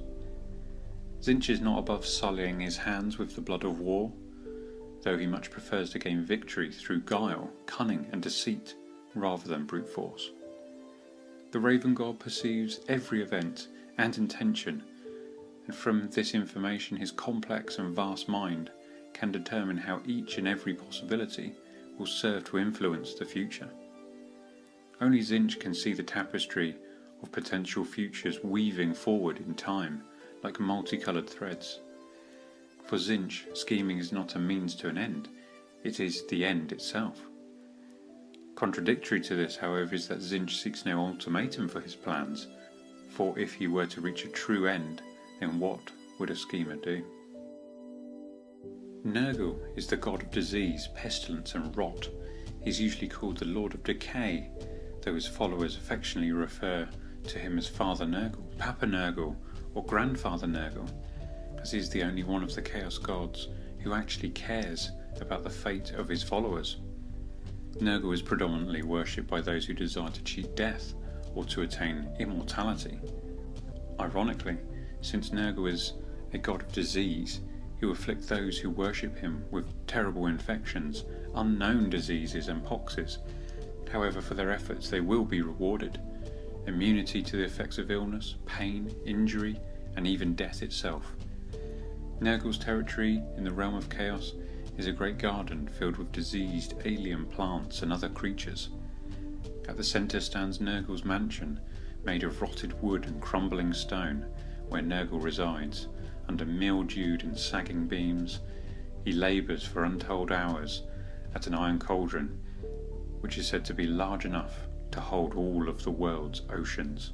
Tzeentch is not above sullying his hands with the blood of war, though he much prefers to gain victory through guile, cunning and deceit rather than brute force. The Raven God perceives every event and intention, and from this information his complex and vast mind can determine how each and every possibility will serve to influence the future. Only Tzeentch can see the tapestry of potential futures weaving forward in time like multicoloured threads. For Tzeentch, scheming is not a means to an end, it is the end itself. Contradictory to this, however, is that Tzeentch seeks no ultimatum for his plans, for if he were to reach a true end, then what would a schemer do? Nergal is the god of disease, pestilence and rot. He is usually called the Lord of Decay, though his followers affectionately refer to him as Father Nergal, Papa Nergal, or Grandfather Nergal, as he is the only one of the Chaos gods who actually cares about the fate of his followers. Nergal is predominantly worshipped by those who desire to cheat death or to attain immortality. Ironically, since Nergal is a god of disease, he will afflict those who worship him with terrible infections, unknown diseases and poxes. However, for their efforts they will be rewarded. Immunity to the effects of illness, pain, injury, and even death itself. Nergal's territory in the realm of chaos is a great garden filled with diseased alien plants and other creatures. At the centre stands Nergal's mansion, made of rotted wood and crumbling stone, where Nergal resides. Under mildewed and sagging beams, he labours for untold hours at an iron cauldron, which is said to be large enough to hold all of the world's oceans.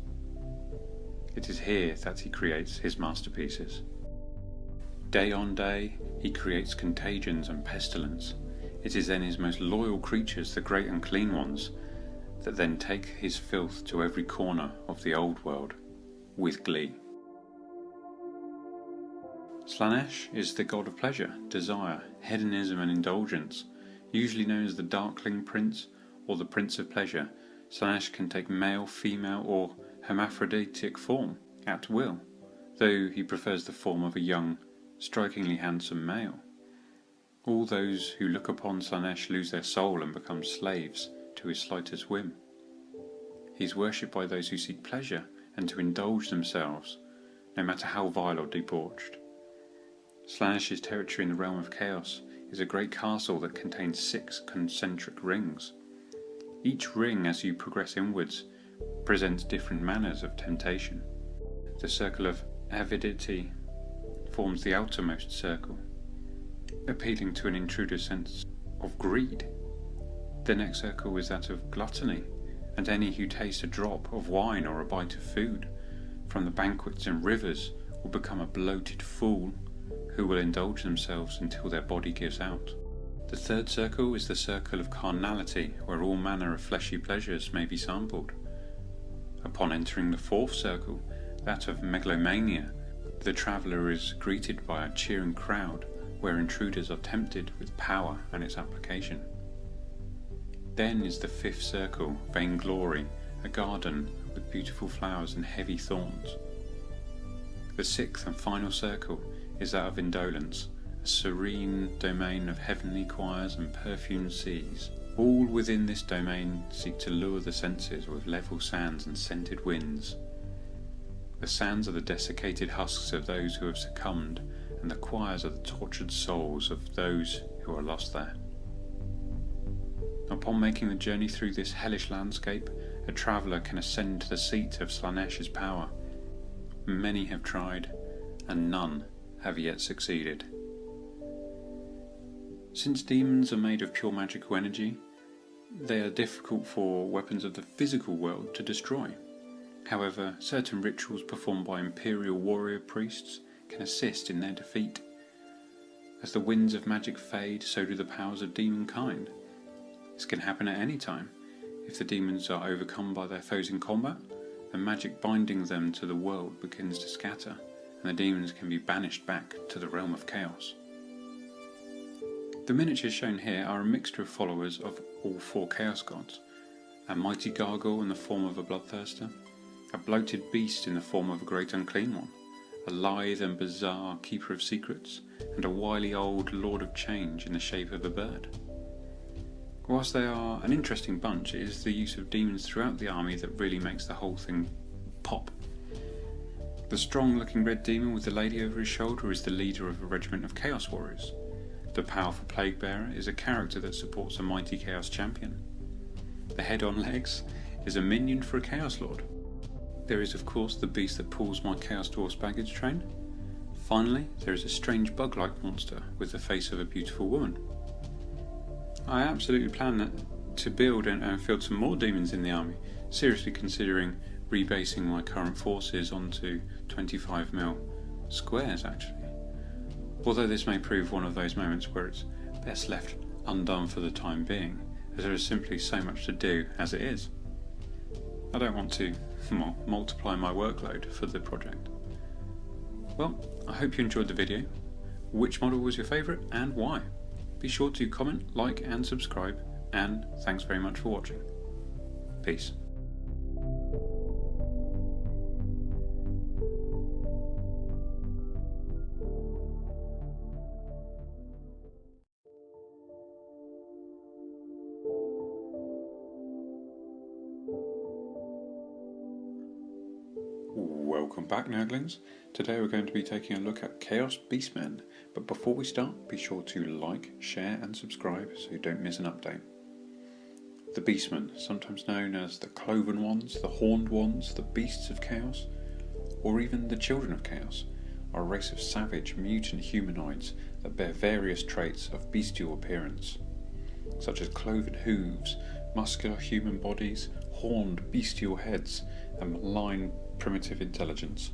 It is here that he creates his masterpieces. Day on day, he creates contagions and pestilence. It is then his most loyal creatures, the great unclean ones, that then take his filth to every corner of the old world with glee. Slaanesh is the god of pleasure, desire, hedonism and indulgence. Usually known as the Darkling Prince or the Prince of Pleasure, Slaanesh can take male, female or hermaphroditic form at will, though he prefers the form of a young, strikingly handsome male. All those who look upon Slaanesh lose their soul and become slaves to his slightest whim. He is worshipped by those who seek pleasure and to indulge themselves, no matter how vile or debauched. Slaanesh's territory in the realm of chaos is a great castle that contains 6 concentric rings. Each ring, as you progress inwards, presents different manners of temptation. The circle of avidity forms the outermost circle, appealing to an intruder's sense of greed. The next circle is that of gluttony, and any who taste a drop of wine or a bite of food from the banquets and rivers will become a bloated fool who will indulge themselves until their body gives out. The third circle is the circle of carnality, where all manner of fleshy pleasures may be sampled. Upon entering the fourth circle, that of megalomania, the traveller is greeted by a cheering crowd, where intruders are tempted with power and its application. Then is the fifth circle, vainglory, a garden with beautiful flowers and heavy thorns. The sixth and final circle is that of indolence, a serene domain of heavenly choirs and perfumed seas. All within this domain seek to lure the senses with level sands and scented winds. The sands are the desiccated husks of those who have succumbed, and the choirs are the tortured souls of those who are lost there. Upon making the journey through this hellish landscape, a traveller can ascend to the seat of Slaanesh's power. Many have tried, and none have yet succeeded. Since demons are made of pure magical energy, they are difficult for weapons of the physical world to destroy. However, certain rituals performed by imperial warrior priests can assist in their defeat. As the winds of magic fade, so do the powers of demon kind. This can happen at any time. If the demons are overcome by their foes in combat, the magic binding them to the world begins to scatter, and the demons can be banished back to the realm of chaos. The miniatures shown here are a mixture of followers of all 4 chaos gods: a mighty gargoyle in the form of a bloodthirster, a bloated beast in the form of a great unclean one, a lithe and bizarre keeper of secrets, and a wily old lord of change in the shape of a bird. Whilst they are an interesting bunch, it is the use of demons throughout the army that really makes the whole thing pop. The strong-looking red demon with the lady over his shoulder is the leader of a regiment of Chaos Warriors. The powerful Plague Bearer is a character that supports a mighty Chaos Champion. The head on legs is a minion for a Chaos Lord. There is of course the beast that pulls my Chaos Dwarf's baggage train. Finally, there is a strange bug-like monster with the face of a beautiful woman. I absolutely plan to build and field some more demons in the army, seriously considering rebasing my current forces onto 25mm squares actually. Although this may prove one of those moments where it's best left undone for the time being, as there is simply so much to do as it is. I don't want to multiply my workload for the project. Well, I hope you enjoyed the video. Which model was your favourite and why? Be sure to comment, like and subscribe, and thanks very much for watching. Peace. Welcome back, Nerglings. Today we're going to be taking a look at Chaos Beastmen, but before we start, be sure to like, share and subscribe so you don't miss an update. The Beastmen, sometimes known as the Cloven Ones, the Horned Ones, the Beasts of Chaos, or even the Children of Chaos, are a race of savage, mutant humanoids that bear various traits of bestial appearance, such as cloven hooves, muscular human bodies, horned bestial heads, and malign primitive intelligence.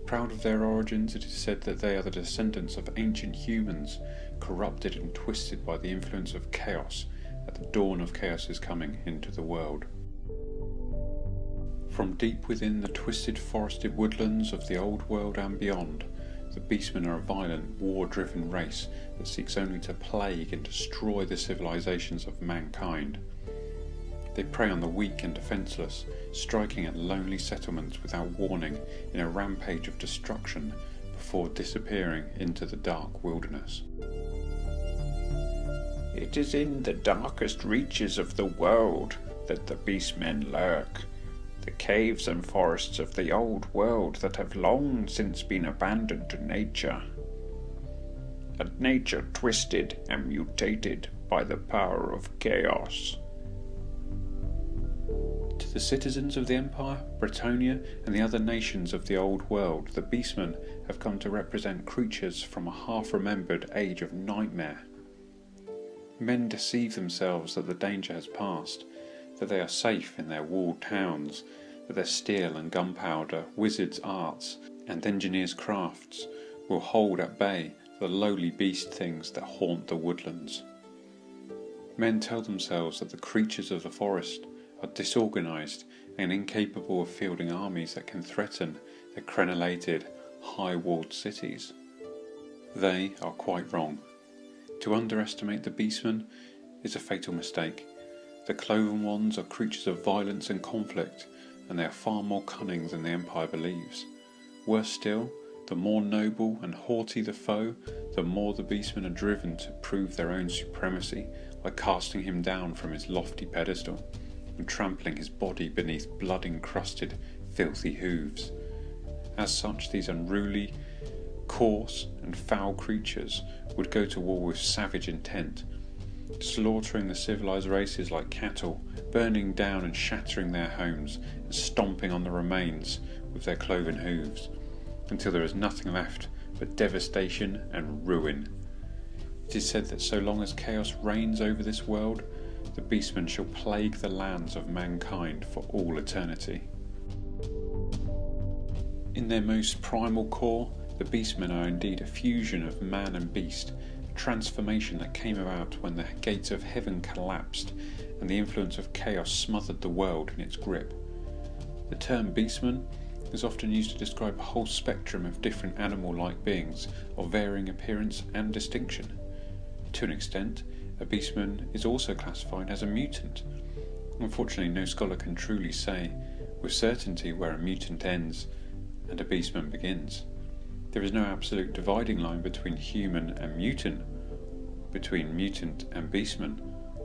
Proud of their origins, it is said that they are the descendants of ancient humans, corrupted and twisted by the influence of chaos at the dawn of chaos's coming into the world. From deep within the twisted forested woodlands of the old world and beyond, the Beastmen are a violent, war-driven race that seeks only to plague and destroy the civilizations of mankind. They prey on the weak and defenceless, striking at lonely settlements without warning in a rampage of destruction before disappearing into the dark wilderness. It is in the darkest reaches of the world that the Beastmen lurk, the caves and forests of the old world that have long since been abandoned to nature. A nature twisted and mutated by the power of chaos. To the citizens of the Empire, Bretonia, and the other nations of the old world, the Beastmen have come to represent creatures from a half-remembered age of nightmare. Men deceive themselves that the danger has passed, that they are safe in their walled towns, that their steel and gunpowder, wizards' arts, and engineers' crafts will hold at bay the lowly beast things that haunt the woodlands. Men tell themselves that the creatures of the forest are disorganised and incapable of fielding armies that can threaten their crenellated, high-walled cities. They are quite wrong. To underestimate the Beastmen is a fatal mistake. The Cloven Ones are creatures of violence and conflict, and they are far more cunning than the Empire believes. Worse still, the more noble and haughty the foe, the more the Beastmen are driven to prove their own supremacy by casting him down from his lofty pedestal and trampling his body beneath blood-encrusted, filthy hooves. As such, these unruly, coarse and foul creatures would go to war with savage intent, slaughtering the civilized races like cattle, burning down and shattering their homes, and stomping on the remains with their cloven hooves, until there is nothing left but devastation and ruin. It is said that so long as chaos reigns over this world, the Beastmen shall plague the lands of mankind for all eternity. In their most primal core, the Beastmen are indeed a fusion of man and beast, a transformation that came about when the gates of heaven collapsed and the influence of chaos smothered the world in its grip. The term Beastman is often used to describe a whole spectrum of different animal-like beings of varying appearance and distinction. To an extent, a Beastman is also classified as a mutant. Unfortunately, no scholar can truly say with certainty where a mutant ends and a Beastman begins. There is no absolute dividing line between human and mutant, between mutant and Beastman,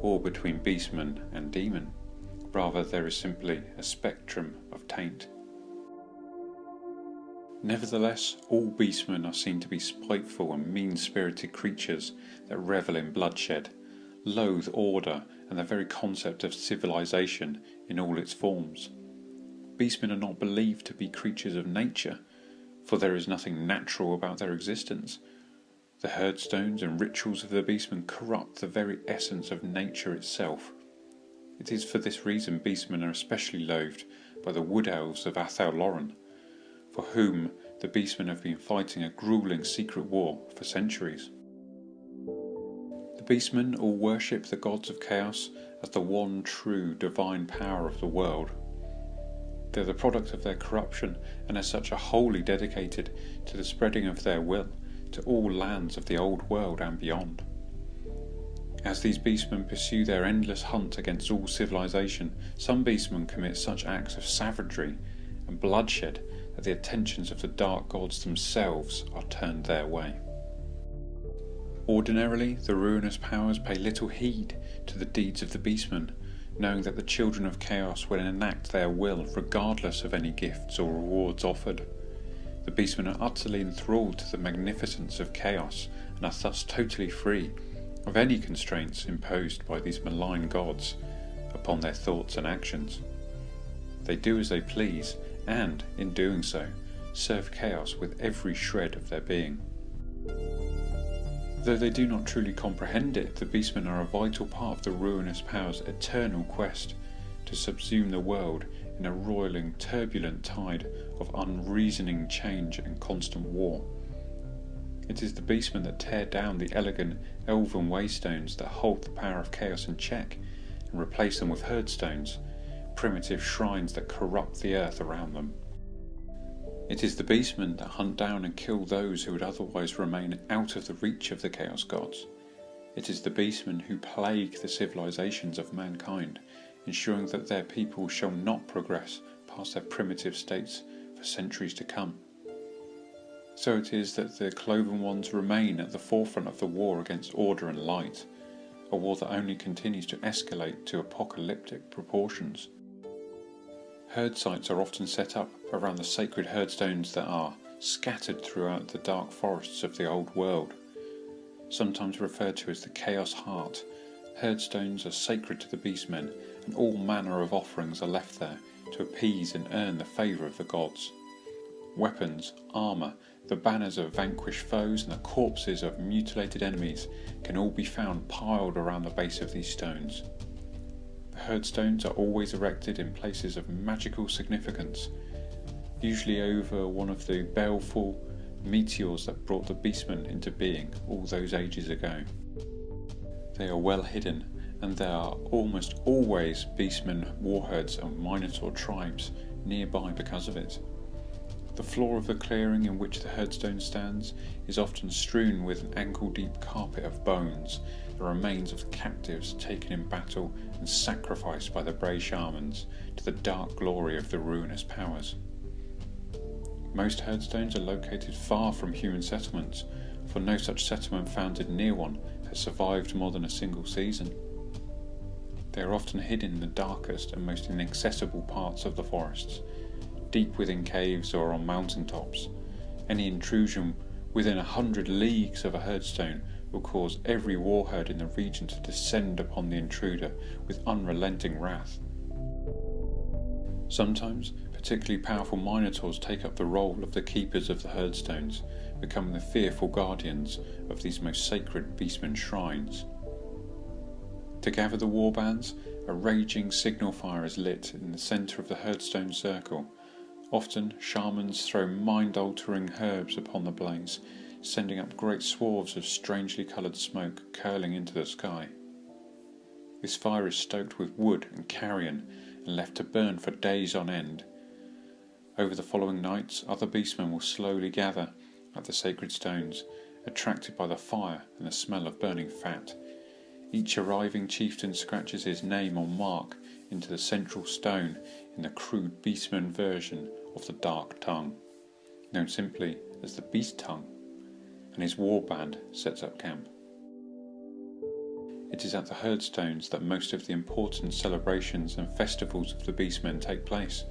or between beastman and demon. Rather, there is simply a spectrum of taint. Nevertheless, all beastmen are seen to be spiteful and mean-spirited creatures that revel in bloodshed, loathe order and the very concept of civilization in all its forms. Beastmen are not believed to be creatures of nature, for there is nothing natural about their existence. The herdstones and rituals of the beastmen corrupt the very essence of nature itself. It is for this reason beastmen are especially loathed by the wood elves of Athel Loren, for whom the beastmen have been fighting a grueling secret war for centuries. The beastmen all worship the gods of chaos as the one true divine power of the world. They are the product of their corruption and as such are wholly dedicated to the spreading of their will to all lands of the old world and beyond. As these beastmen pursue their endless hunt against all civilization, some beastmen commit such acts of savagery and bloodshed that the attentions of the dark gods themselves are turned their way. Ordinarily, the ruinous powers pay little heed to the deeds of the beastmen, knowing that the children of chaos will enact their will regardless of any gifts or rewards offered. The beastmen are utterly enthralled to the magnificence of chaos and are thus totally free of any constraints imposed by these malign gods upon their thoughts and actions. They do as they please and, in doing so, serve chaos with every shred of their being. Though they do not truly comprehend it, the beastmen are a vital part of the ruinous power's eternal quest to subsume the world in a roiling, turbulent tide of unreasoning change and constant war. It is the beastmen that tear down the elegant elven waystones that hold the power of chaos in check and replace them with herdstones, primitive shrines that corrupt the earth around them. It is the beastmen that hunt down and kill those who would otherwise remain out of the reach of the chaos gods. It is the beastmen who plague the civilizations of mankind, ensuring that their people shall not progress past their primitive states for centuries to come. So it is that the Cloven Ones remain at the forefront of the war against order and light, a war that only continues to escalate to apocalyptic proportions. Herd sites are often set up around the sacred herdstones that are scattered throughout the dark forests of the old world. Sometimes referred to as the Chaos Heart, herdstones are sacred to the beastmen, and all manner of offerings are left there to appease and earn the favour of the gods. Weapons, armour, the banners of vanquished foes and the corpses of mutilated enemies can all be found piled around the base of these stones. The herdstones are always erected in places of magical significance, usually over one of the baleful meteors that brought the beastmen into being all those ages ago. They are well hidden, and there are almost always beastmen, warherds and minotaur tribes nearby because of it. The floor of the clearing in which the herdstone stands is often strewn with an ankle-deep carpet of bones, the remains of captives taken in battle and sacrificed by the brave shamans to the dark glory of the ruinous powers. Most herdstones are located far from human settlements, for no such settlement founded near one has survived more than a single season. They are often hidden in the darkest and most inaccessible parts of the forests, deep within caves or on mountain tops. Any intrusion within 100 leagues of a herdstone will cause every warherd in the region to descend upon the intruder with unrelenting wrath. Sometimes, particularly powerful minotaurs take up the role of the keepers of the herdstones, becoming the fearful guardians of these most sacred beastmen shrines. To gather the warbands, a raging signal fire is lit in the centre of the herdstone circle. Often, shamans throw mind-altering herbs upon the blaze, sending up great swaths of strangely coloured smoke curling into the sky. This fire is stoked with wood and carrion and left to burn for days on end. Over the following nights, other beastmen will slowly gather at the sacred stones, attracted by the fire and the smell of burning fat. Each arriving chieftain scratches his name or mark into the central stone in the crude beastman version of the Dark Tongue, known simply as the Beast Tongue, and his warband sets up camp. It is at the Herdstones that most of the important celebrations and festivals of the Beastmen take place.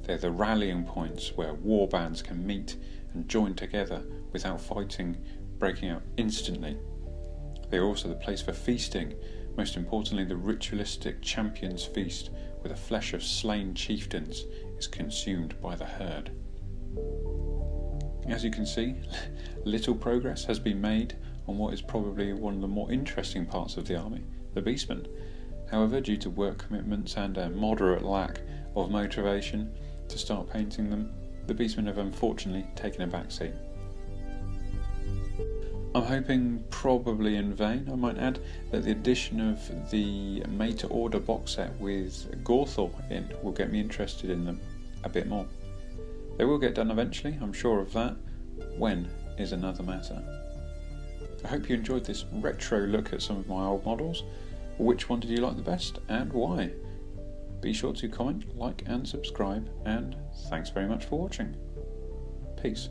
They are the rallying points where war bands can meet and join together without fighting breaking out instantly. They are also the place for feasting, most importantly the ritualistic Champions Feast, where the flesh of slain chieftains is consumed by the herd. As you can see, little progress has been made on what is probably one of the more interesting parts of the army, the Beastmen. However, due to work commitments and a moderate lack of motivation to start painting them, the Beastmen have unfortunately taken a backseat. I'm hoping, probably in vain I might add, that the addition of the made to order box set with Gorthor in will get me interested in them a bit more. They will get done eventually, I'm sure of that. When is another matter. I hope you enjoyed this retro look at some of my old models. Which one did you like the best and why? Be sure to comment, like and subscribe, and thanks very much for watching. Peace.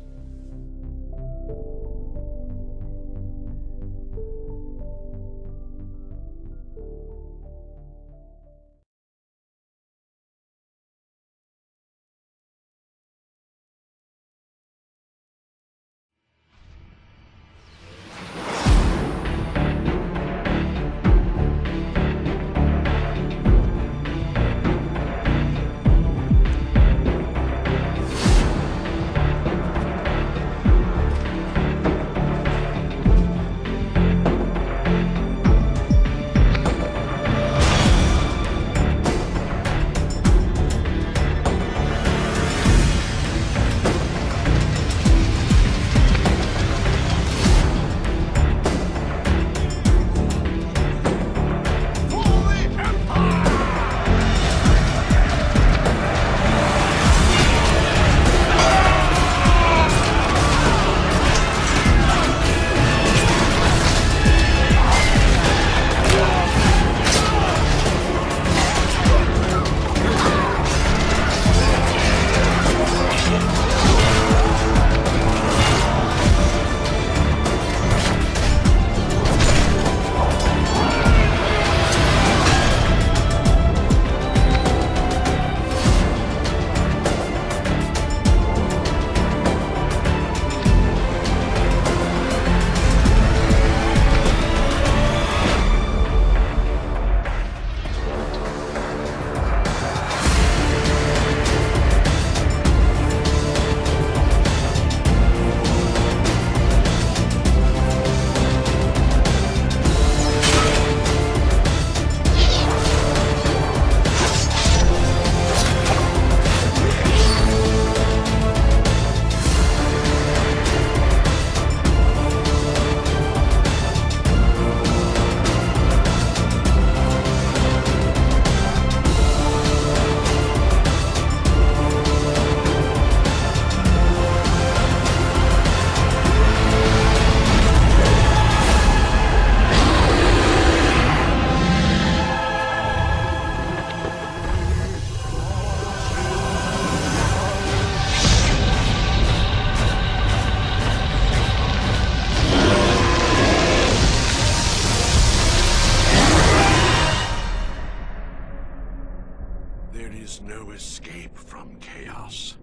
There is no escape from chaos.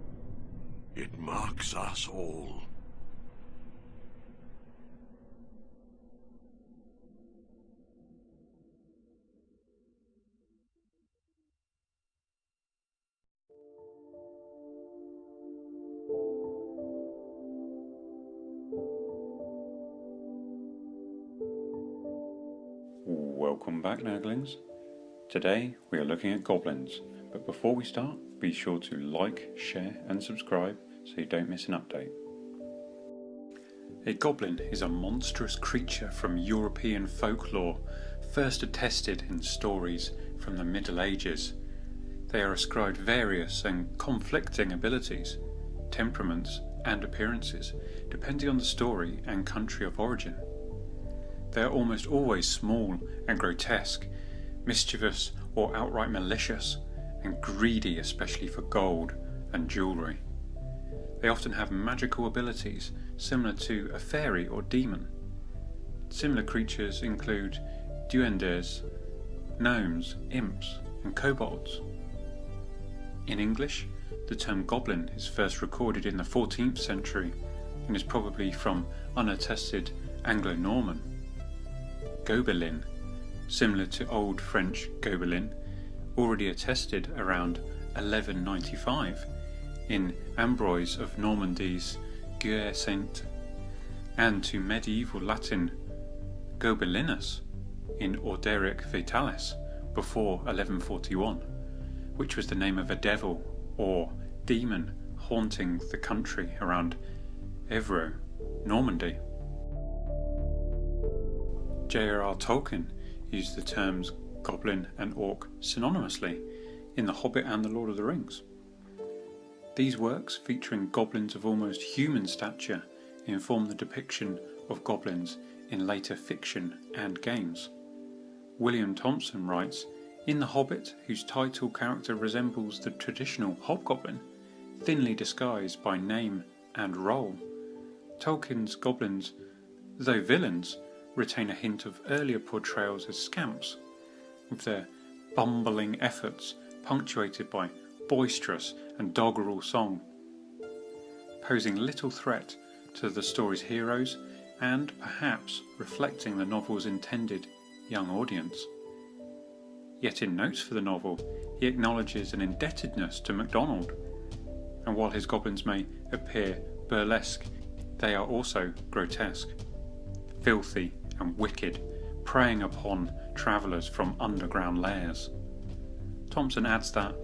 It marks us all. Welcome back, Nerglings. Today we are looking at goblins, but before we start, be sure to like, share and subscribe so you don't miss an update. A goblin is a monstrous creature from European folklore, first attested in stories from the Middle Ages. They are ascribed various and conflicting abilities, temperaments and appearances, depending on the story and country of origin. They are almost always small and grotesque, mischievous or outright malicious, and greedy especially for gold and jewellery. They often have magical abilities similar to a fairy or demon. Similar creatures include duendes, gnomes, imps, and kobolds. In English, the term goblin is first recorded in the 14th century and is probably from unattested Anglo-Norman. Gobelin, similar to Old French Gobelin, already attested around 1195 in Ambroise of Normandy's Guerre Sainte, and to medieval Latin Gobelinus in Orderic Vitalis before 1141, which was the name of a devil or demon haunting the country around Evreux, Normandy. J.R.R. Tolkien used the terms goblin and orc synonymously in The Hobbit and The Lord of the Rings. These works, featuring goblins of almost human stature, inform the depiction of goblins in later fiction and games. William Thompson writes, "In The Hobbit, whose title character resembles the traditional hobgoblin, thinly disguised by name and role, Tolkien's goblins, though villains, retain a hint of earlier portrayals as scamps, with their bumbling efforts punctuated by boisterous and doggerel song, posing little threat to the story's heroes and perhaps reflecting the novel's intended young audience." Yet in notes for the novel, he acknowledges an indebtedness to MacDonald, and while his goblins may appear burlesque, they are also grotesque, filthy and wicked, preying upon travellers from underground lairs. Thompson adds that,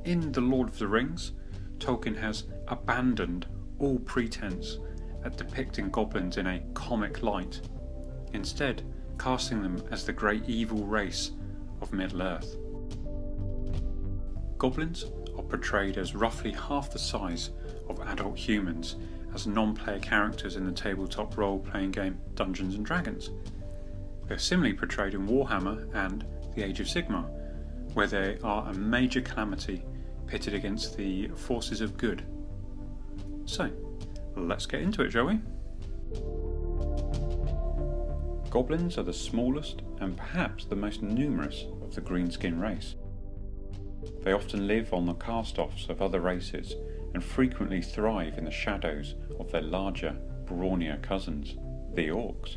in The Lord of the Rings, Tolkien has abandoned all pretense at depicting goblins in a comic light, instead casting them as the great evil race of Middle-earth. Goblins are portrayed as roughly half the size of adult humans as non-player characters in the tabletop role-playing game Dungeons & Dragons. They are similarly portrayed in Warhammer and the Age of Sigmar, where they are a major calamity pitted against the forces of good. So, let's get into it, shall we? Goblins are the smallest and perhaps the most numerous of the greenskin race. They often live on the cast-offs of other races and frequently thrive in the shadows of their larger, brawnier cousins, the orcs.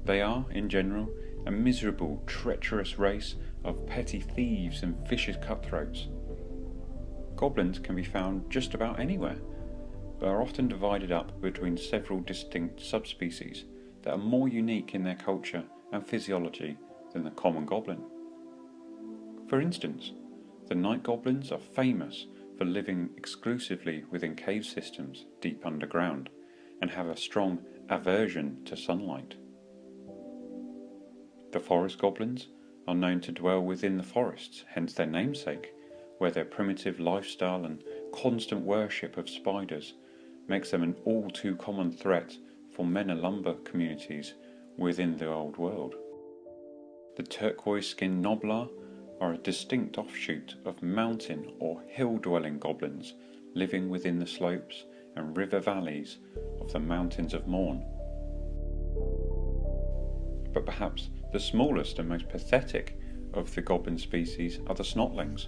They are, in general, a miserable, treacherous race of petty thieves and vicious cutthroats. Goblins can be found just about anywhere, but are often divided up between several distinct subspecies that are more unique in their culture and physiology than the common goblin. For instance, the night goblins are famous for living exclusively within cave systems deep underground and have a strong aversion to sunlight. The forest goblins are known to dwell within the forests, hence their namesake, where their primitive lifestyle and constant worship of spiders makes them an all too common threat for lumber communities within the old world. The turquoise-skinned Noblar are a distinct offshoot of mountain or hill-dwelling goblins living within the slopes and river valleys of the Mountains of Morn. But perhaps the smallest and most pathetic of the goblin species are the Snotlings.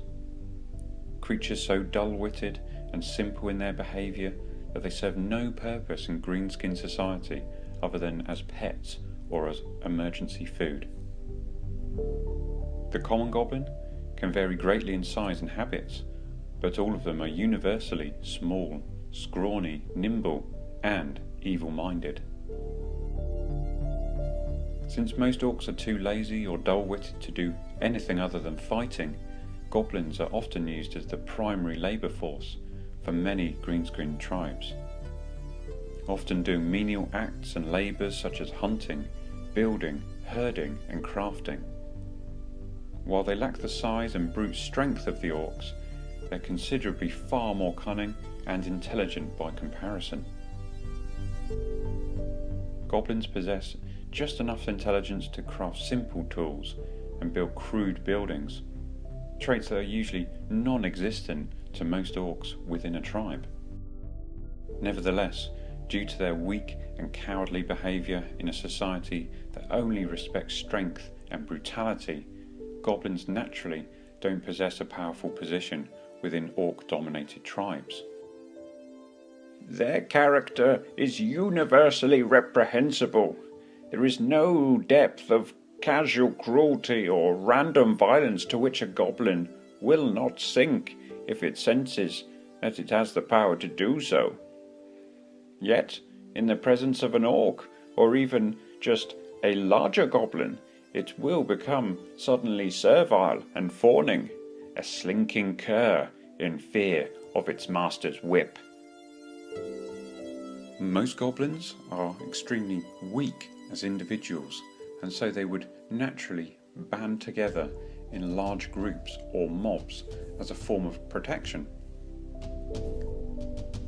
Creatures so dull-witted and simple in their behaviour that they serve no purpose in greenskin society other than as pets or as emergency food. The common goblin can vary greatly in size and habits, but all of them are universally small, scrawny, nimble, and evil-minded. Since most orcs are too lazy or dull-witted to do anything other than fighting, goblins are often used as the primary labour force for many greenskin tribes, often doing menial acts and labours such as hunting, building, herding and crafting. While they lack the size and brute strength of the orcs, they're considerably far more cunning and intelligent by comparison. Goblins possess just enough intelligence to craft simple tools and build crude buildings, traits that are usually non-existent to most orcs within a tribe. Nevertheless, due to their weak and cowardly behaviour in a society that only respects strength and brutality, goblins naturally don't possess a powerful position within orc-dominated tribes. Their character is universally reprehensible. There is no depth of casual cruelty or random violence to which a goblin will not sink if it senses that it has the power to do so. Yet, in the presence of an orc, or even just a larger goblin, it will become suddenly servile and fawning, a slinking cur in fear of its master's whip. Most goblins are extremely weak as individuals, and so they would naturally band together in large groups or mobs as a form of protection.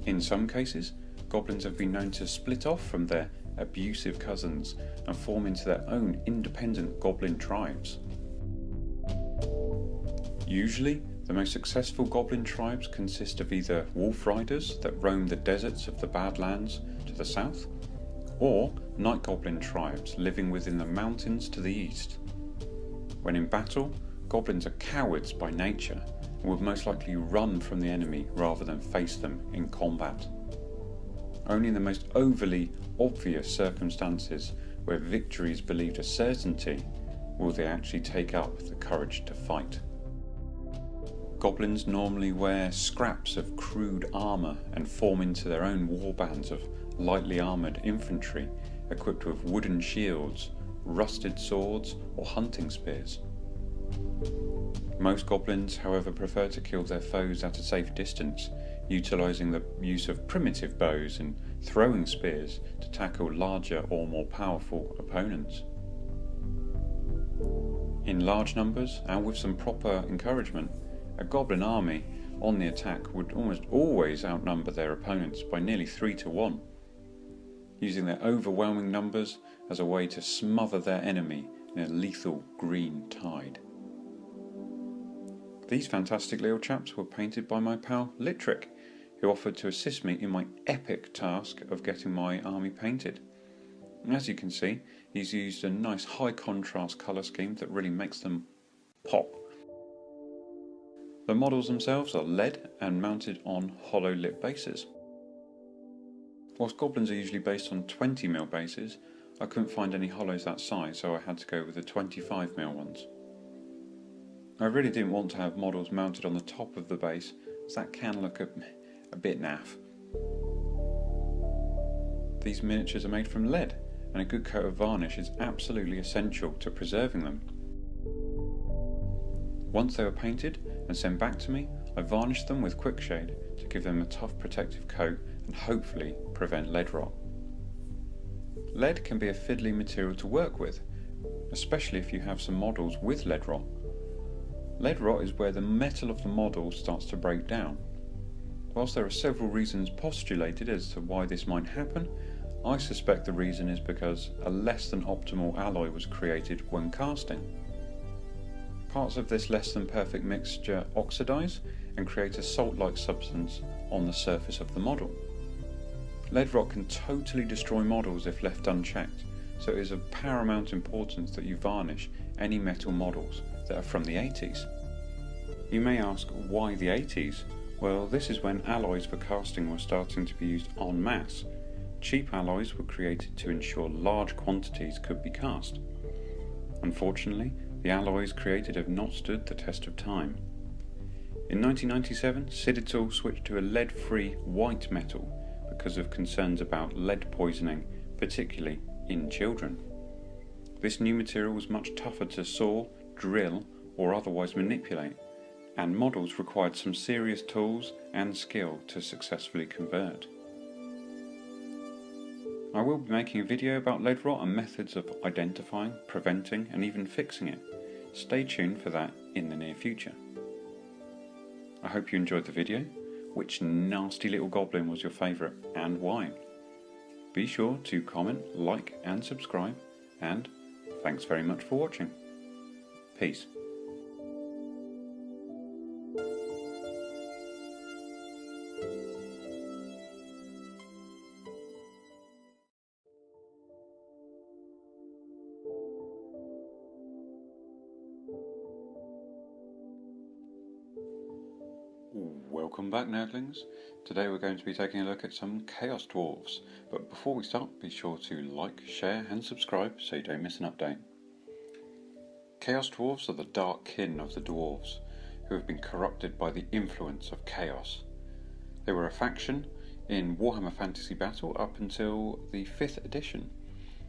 In some cases, goblins have been known to split off from their abusive cousins and form into their own independent goblin tribes. Usually, the most successful goblin tribes consist of either wolf riders that roam the deserts of the Badlands to the south, or night goblin tribes living within the mountains to the east. When in battle, goblins are cowards by nature and would most likely run from the enemy rather than face them in combat. Only in the most overly obvious circumstances where victory is believed a certainty will they actually take up the courage to fight. Goblins normally wear scraps of crude armour and form into their own warbands of lightly armoured infantry equipped with wooden shields, rusted swords or hunting spears. Most goblins, however, prefer to kill their foes at a safe distance, utilising the use of primitive bows and throwing spears to tackle larger or more powerful opponents. In large numbers, and with some proper encouragement, a goblin army on the attack would almost always outnumber their opponents by nearly 3 to 1, using their overwhelming numbers as a way to smother their enemy in a lethal green tide. These fantastic little chaps were painted by my pal Litrick, who offered to assist me in my epic task of getting my army painted. As you can see, he's used a nice high contrast colour scheme that really makes them pop. The models themselves are lead and mounted on hollow lip bases. Whilst goblins are usually based on 20mm bases, I couldn't find any hollows that size, so I had to go with the 25mm ones. I really didn't want to have models mounted on the top of the base, as that can look a bit naff. These miniatures are made from lead, and a good coat of varnish is absolutely essential to preserving them. Once they were painted and sent back to me, I varnished them with quickshade to give them a tough protective coat and hopefully prevent lead rot. Lead can be a fiddly material to work with, especially if you have some models with lead rot. Lead rot is where the metal of the model starts to break down. Whilst there are several reasons postulated as to why this might happen, I suspect the reason is because a less than optimal alloy was created when casting. Parts of this less than perfect mixture oxidize and create a salt-like substance on the surface of the model. Lead rot can totally destroy models if left unchecked, so it is of paramount importance that you varnish any metal models that are from the 80s. You may ask, why the 80s? Well, this is when alloys for casting were starting to be used en masse. Cheap alloys were created to ensure large quantities could be cast. Unfortunately, the alloys created have not stood the test of time. In 1997, Citadel switched to a lead-free white metal because of concerns about lead poisoning, particularly in children. This new material was much tougher to saw, drill, or otherwise manipulate, and models required some serious tools and skill to successfully convert. I will be making a video about lead rot and methods of identifying, preventing, and even fixing it. Stay tuned for that in the near future. I hope you enjoyed the video. Which nasty little goblin was your favourite and why? Be sure to comment, like and subscribe, and thanks very much for watching. Peace. Welcome back, Nerglings. Today we're going to be taking a look at some Chaos Dwarves, but before we start, be sure to like, share and subscribe so you don't miss an update. Chaos Dwarves are the dark kin of the Dwarves, who have been corrupted by the influence of Chaos. They were a faction in Warhammer Fantasy Battle up until the 5th edition.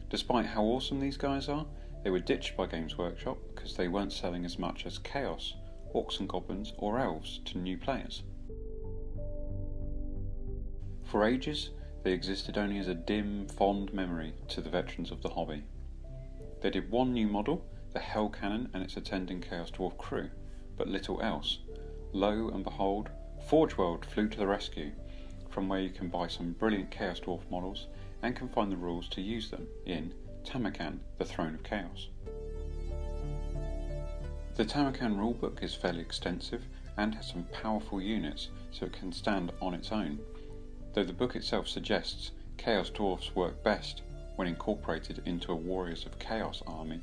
Despite how awesome these guys are, they were ditched by Games Workshop because they weren't selling as much as Chaos, Orcs and Goblins or Elves to new players. For ages, they existed only as a dim, fond memory to the veterans of the hobby. They did one new model, the Hell Cannon and its attending Chaos Dwarf crew, but little else. Lo and behold, Forge World flew to the rescue, from where you can buy some brilliant Chaos Dwarf models and can find the rules to use them in Tamarkan, the Throne of Chaos. The Tamarkan rulebook is fairly extensive and has some powerful units, so it can stand on its own, though the book itself suggests Chaos Dwarfs work best when incorporated into a Warriors of Chaos army,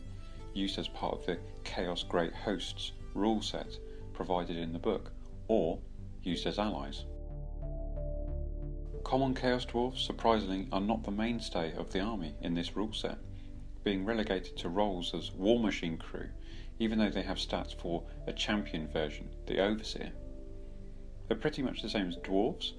used as part of the Chaos Great Hosts rule set provided in the book, or used as allies. Common Chaos Dwarfs, surprisingly, are not the mainstay of the army in this rule set, being relegated to roles as War Machine crew, even though they have stats for a champion version, the Overseer. They're pretty much the same as Dwarves,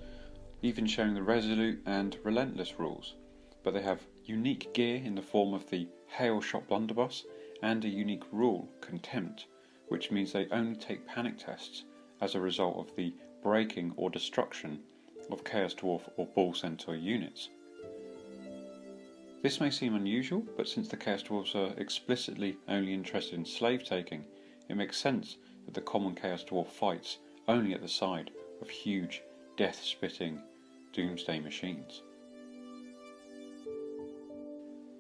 even showing the Resolute and Relentless rules, but they have unique gear in the form of the Hail Shot Blunderbuss and a unique rule, Contempt, which means they only take panic tests as a result of the breaking or destruction of Chaos Dwarf or Bull Centaur units. This may seem unusual, but since the Chaos Dwarves are explicitly only interested in slave taking, it makes sense that the common Chaos Dwarf fights only at the side of huge, death-spitting doomsday machines.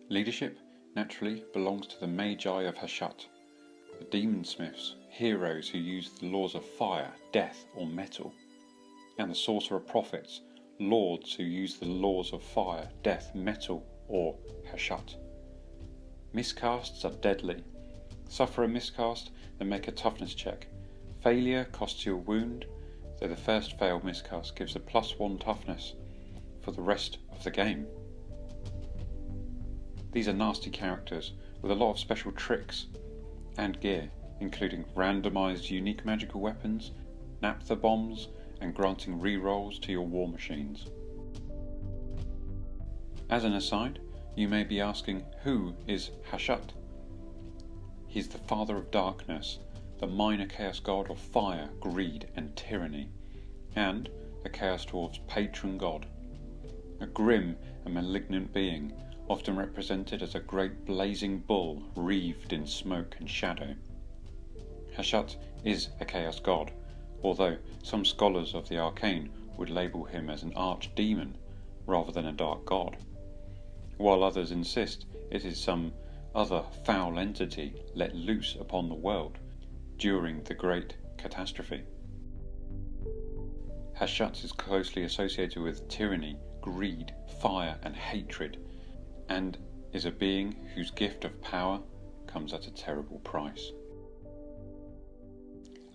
Leadership naturally belongs to the Magi of Hashat, the Demon Smiths, heroes who use the laws of fire, death or metal, and the Sorcerer Prophets, lords who use the laws of fire, death, metal or Hashat. Miscasts are deadly. Suffer a miscast, then make a toughness check. Failure costs you a wound, though the first failed miscast gives a +1 toughness for the rest of the game. These are nasty characters with a lot of special tricks and gear, including randomised unique magical weapons, naphtha bombs, and granting rerolls to your war machines. As an aside, you may be asking, who is Hashat? He's the father of darkness, the minor chaos god of fire, greed and tyranny, and the Chaos Dwarf's patron god. A grim and malignant being, often represented as a great blazing bull wreathed in smoke and shadow. Hashat is a chaos god, although some scholars of the arcane would label him as an archdemon rather than a dark god, while others insist it is some other foul entity let loose upon the world during the Great Catastrophe. Hashat is closely associated with tyranny, greed, fire and hatred, and is a being whose gift of power comes at a terrible price.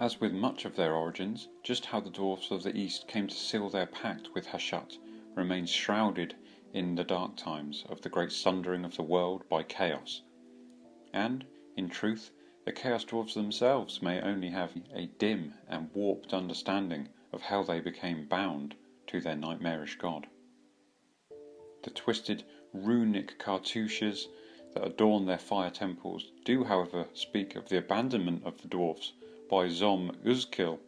As with much of their origins, just how the Dwarfs of the East came to seal their pact with Hashat remains shrouded in the dark times of the great sundering of the world by chaos. And, in truth, the Chaos Dwarves themselves may only have a dim and warped understanding of how they became bound to their nightmarish god. The twisted runic cartouches that adorn their fire temples do, however, speak of the abandonment of the dwarfs by Zom Uzkil,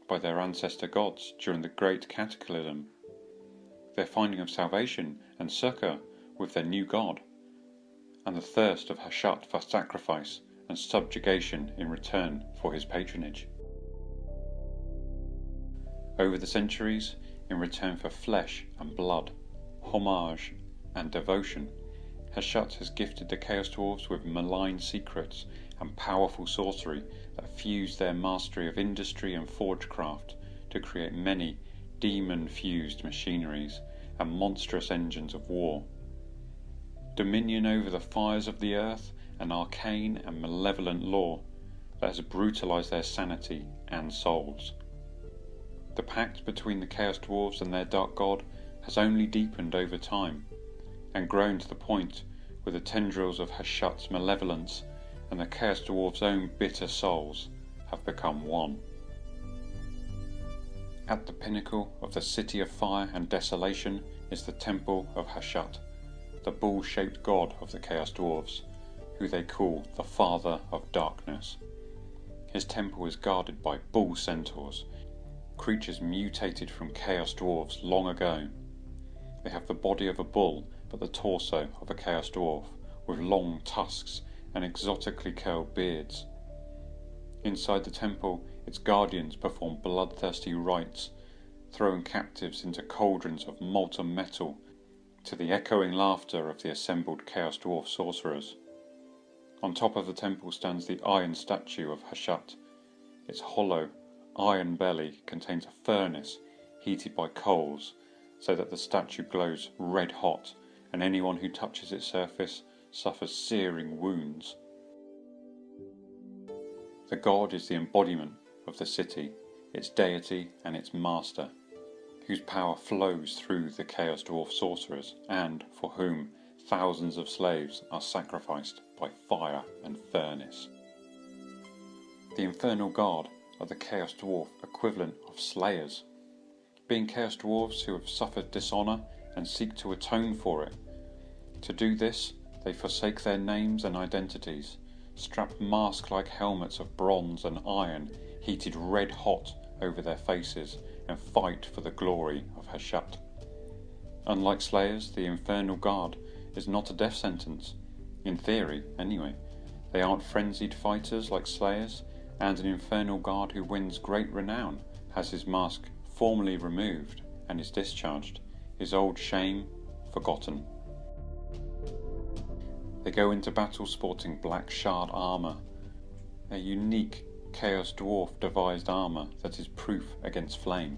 by their ancestor gods during the Great Cataclysm, their finding of salvation and succor with their new god, and the thirst of Hashat for sacrifice and subjugation in return for his patronage. Over the centuries, in return for flesh and blood, homage and devotion, Hashat has gifted the Chaos Dwarfs with malign secrets and powerful sorcery that fuse their mastery of industry and forgecraft to create many demon-fused machineries and monstrous engines of war. Dominion over the fires of the earth, an arcane and malevolent law that has brutalized their sanity and souls. The pact between the Chaos Dwarves and their Dark God has only deepened over time, and grown to the point where the tendrils of Hashut's malevolence and the Chaos Dwarves' own bitter souls have become one. At the pinnacle of the City of Fire and Desolation is the Temple of Hashut, the bull-shaped god of the Chaos Dwarves, who they call the Father of Darkness. His temple is guarded by bull centaurs, creatures mutated from Chaos Dwarves long ago. They have the body of a bull but the torso of a Chaos Dwarf, with long tusks and exotically curled beards. Inside the temple, its guardians perform bloodthirsty rites, throwing captives into cauldrons of molten metal to the echoing laughter of the assembled Chaos Dwarf sorcerers. On top of the temple stands the iron statue of Hashut. Its hollow, iron belly contains a furnace heated by coals so that the statue glows red hot, and anyone who touches its surface suffers searing wounds. The god is the embodiment of the city, its deity and its master, whose power flows through the Chaos Dwarf sorcerers and for whom thousands of slaves are sacrificed by fire and furnace. The Infernal Guard are the Chaos Dwarf equivalent of slayers, being Chaos Dwarves who have suffered dishonour and seek to atone for it. To do this, they forsake their names and identities, strap mask-like helmets of bronze and iron heated red hot over their faces, and fight for the glory of Hashut. Unlike slayers, the Infernal Guard is not a death sentence, in theory anyway. They aren't frenzied fighters like slayers, and an Infernal Guard who wins great renown has his mask formally removed and is discharged, his old shame forgotten. They go into battle sporting black shard armour, a unique Chaos Dwarf devised armour that is proof against flame.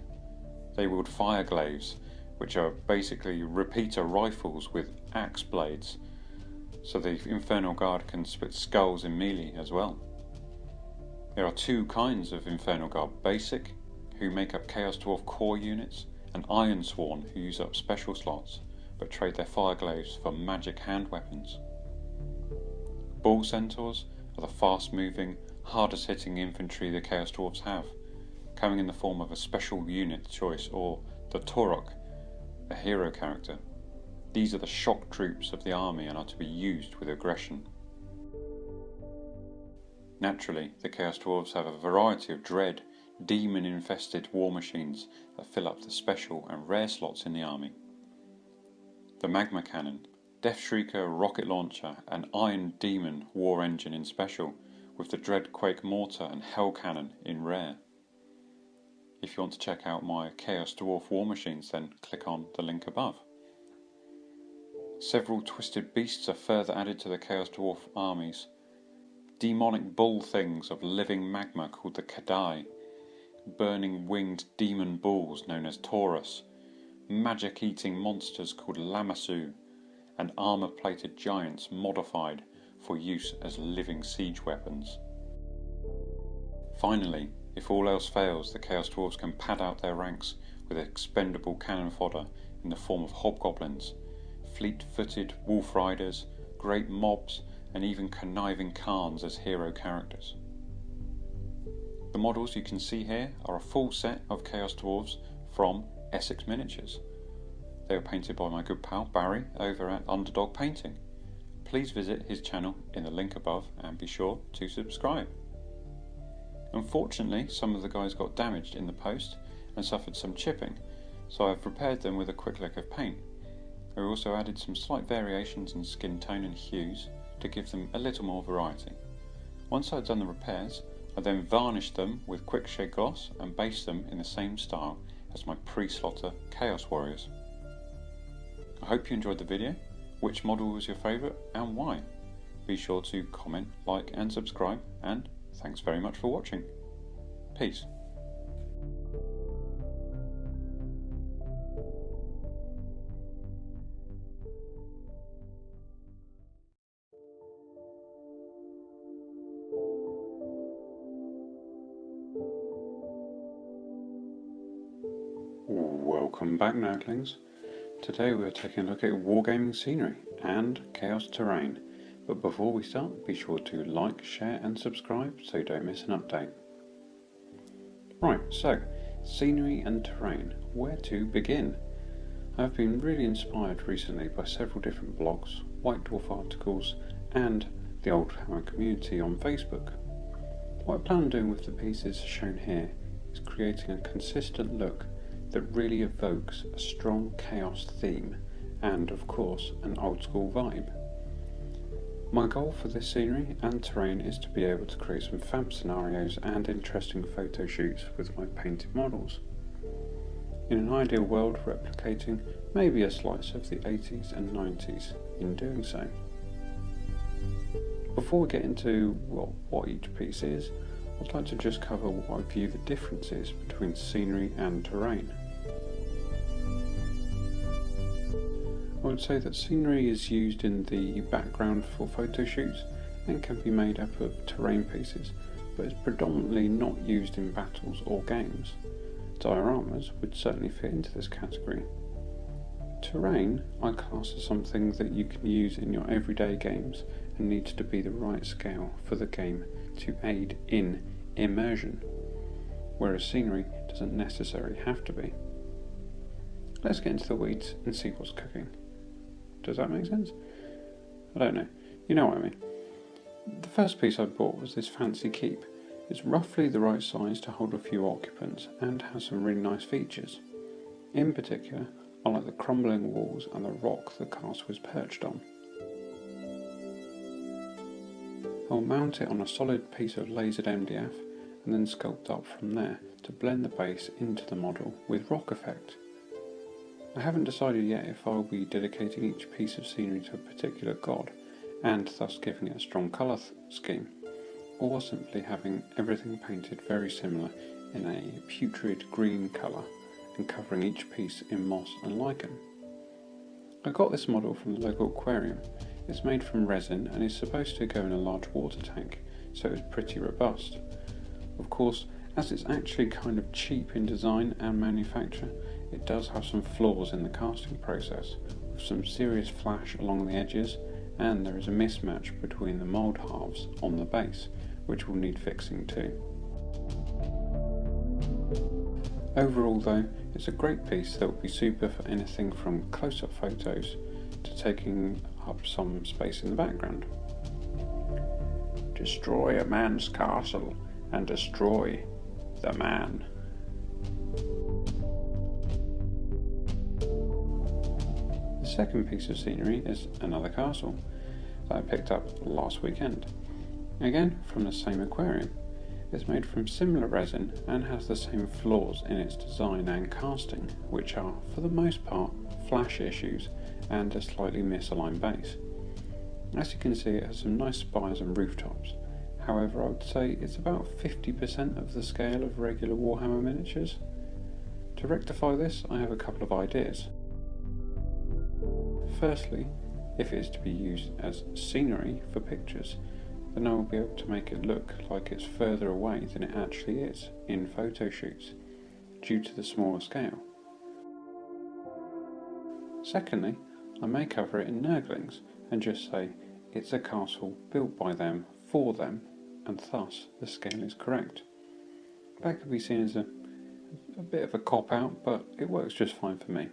They wield fire glaives, which are basically repeater rifles with axe blades, so the Infernal Guard can split skulls in melee as well. There are two kinds of Infernal Guard: Basic, who make up Chaos Dwarf core units, and Ironsworn, who use up special slots, but trade their fire glaives for magic hand weapons. Bull Centaurs are the fast-moving, hardest-hitting infantry the Chaos Dwarves have, coming in the form of a special unit choice, or the Torok, a hero character. These are the shock troops of the army and are to be used with aggression. Naturally, the Chaos Dwarves have a variety of dread, demon-infested war machines that fill up the special and rare slots in the army. The Magma Cannon, Death Shrieker rocket launcher and Iron Demon war engine in special, with the Dreadquake mortar and Hell Cannon in rare. If you want to check out my Chaos Dwarf war machines, then click on the link above. Several twisted beasts are further added to the Chaos Dwarf armies. Demonic bull things of living magma called the Kadai, burning winged demon bulls known as Taurus, magic-eating monsters called Lamassu, and armour-plated giants modified for use as living siege weapons. Finally, if all else fails, the Chaos Dwarves can pad out their ranks with expendable cannon fodder in the form of hobgoblins, fleet-footed wolf riders, great mobs, and even conniving Khans as hero characters. The models you can see here are a full set of Chaos Dwarves from Essex Miniatures. They were painted by my good pal Barry over at Underdog Painting. Please visit his channel in the link above and be sure to subscribe. Unfortunately, some of the guys got damaged in the post and suffered some chipping, so I've repaired them with a quick lick of paint. I also added some slight variations in skin tone and hues to give them a little more variety. Once I'd done the repairs, I then varnished them with quick shade gloss and based them in the same style as my pre-slaughter Chaos Warriors. I hope you enjoyed the video. Which model was your favourite and why? Be sure to comment, like and subscribe, and thanks very much for watching. Peace. Welcome back, Nerglings. Today we're taking a look at wargaming scenery and chaos terrain. But before we start, be sure to like, share and subscribe so you don't miss an update. Right, so scenery and terrain. Where to begin? I've been really inspired recently by several different blogs, White Dwarf articles and the Oldhammer community on Facebook. What I plan on doing with the pieces shown here is creating a consistent look that really evokes a strong chaos theme and, of course, an old school vibe. My goal for this scenery and terrain is to be able to create some fab scenarios and interesting photo shoots with my painted models. In an ideal world, replicating maybe a slice of the 80s and 90s in doing so. Before we get into what each piece is, I'd like to just cover what I view the differences between scenery and terrain. I would say that scenery is used in the background for photo shoots and can be made up of terrain pieces, but is predominantly not used in battles or games. Dioramas would certainly fit into this category. Terrain I class as something that you can use in your everyday games and needs to be the right scale for the game to aid in immersion, whereas scenery doesn't necessarily have to be. Let's get into the weeds and see what's cooking. Does that make sense? I don't know. You know what I mean. The first piece I bought was this fancy keep. It's roughly the right size to hold a few occupants and has some really nice features. In particular, I like the crumbling walls and the rock the castle is perched on. I'll mount it on a solid piece of lasered MDF and then sculpt up from there to blend the base into the model with rock effect. I haven't decided yet if I'll be dedicating each piece of scenery to a particular god and thus giving it a strong colour scheme, or simply having everything painted very similar in a putrid green colour and covering each piece in moss and lichen. I got this model from the local aquarium. It's made from resin and is supposed to go in a large water tank, so it's pretty robust. Of course, as it's actually kind of cheap in design and manufacture, it does have some flaws in the casting process, with some serious flash along the edges, and there is a mismatch between the mould halves on the base, which will need fixing too. Overall though, it's a great piece that will be super for anything from close-up photos to taking up some space in the background. Destroy a man's castle and destroy the man. The second piece of scenery is another castle that I picked up last weekend. Again, from the same aquarium. It's made from similar resin and has the same flaws in its design and casting, which are, for the most part, flash issues and a slightly misaligned base. As you can see, it has some nice spires and rooftops. However, I would say it's about 50% of the scale of regular Warhammer miniatures. To rectify this, I have a couple of ideas. Firstly, if it is to be used as scenery for pictures, then I will be able to make it look like it's further away than it actually is in photo shoots, due to the smaller scale. Secondly, I may cover it in Nerglings and just say it's a castle built by them for them, and thus the scale is correct. That could be seen as a bit of a cop-out, but it works just fine for me.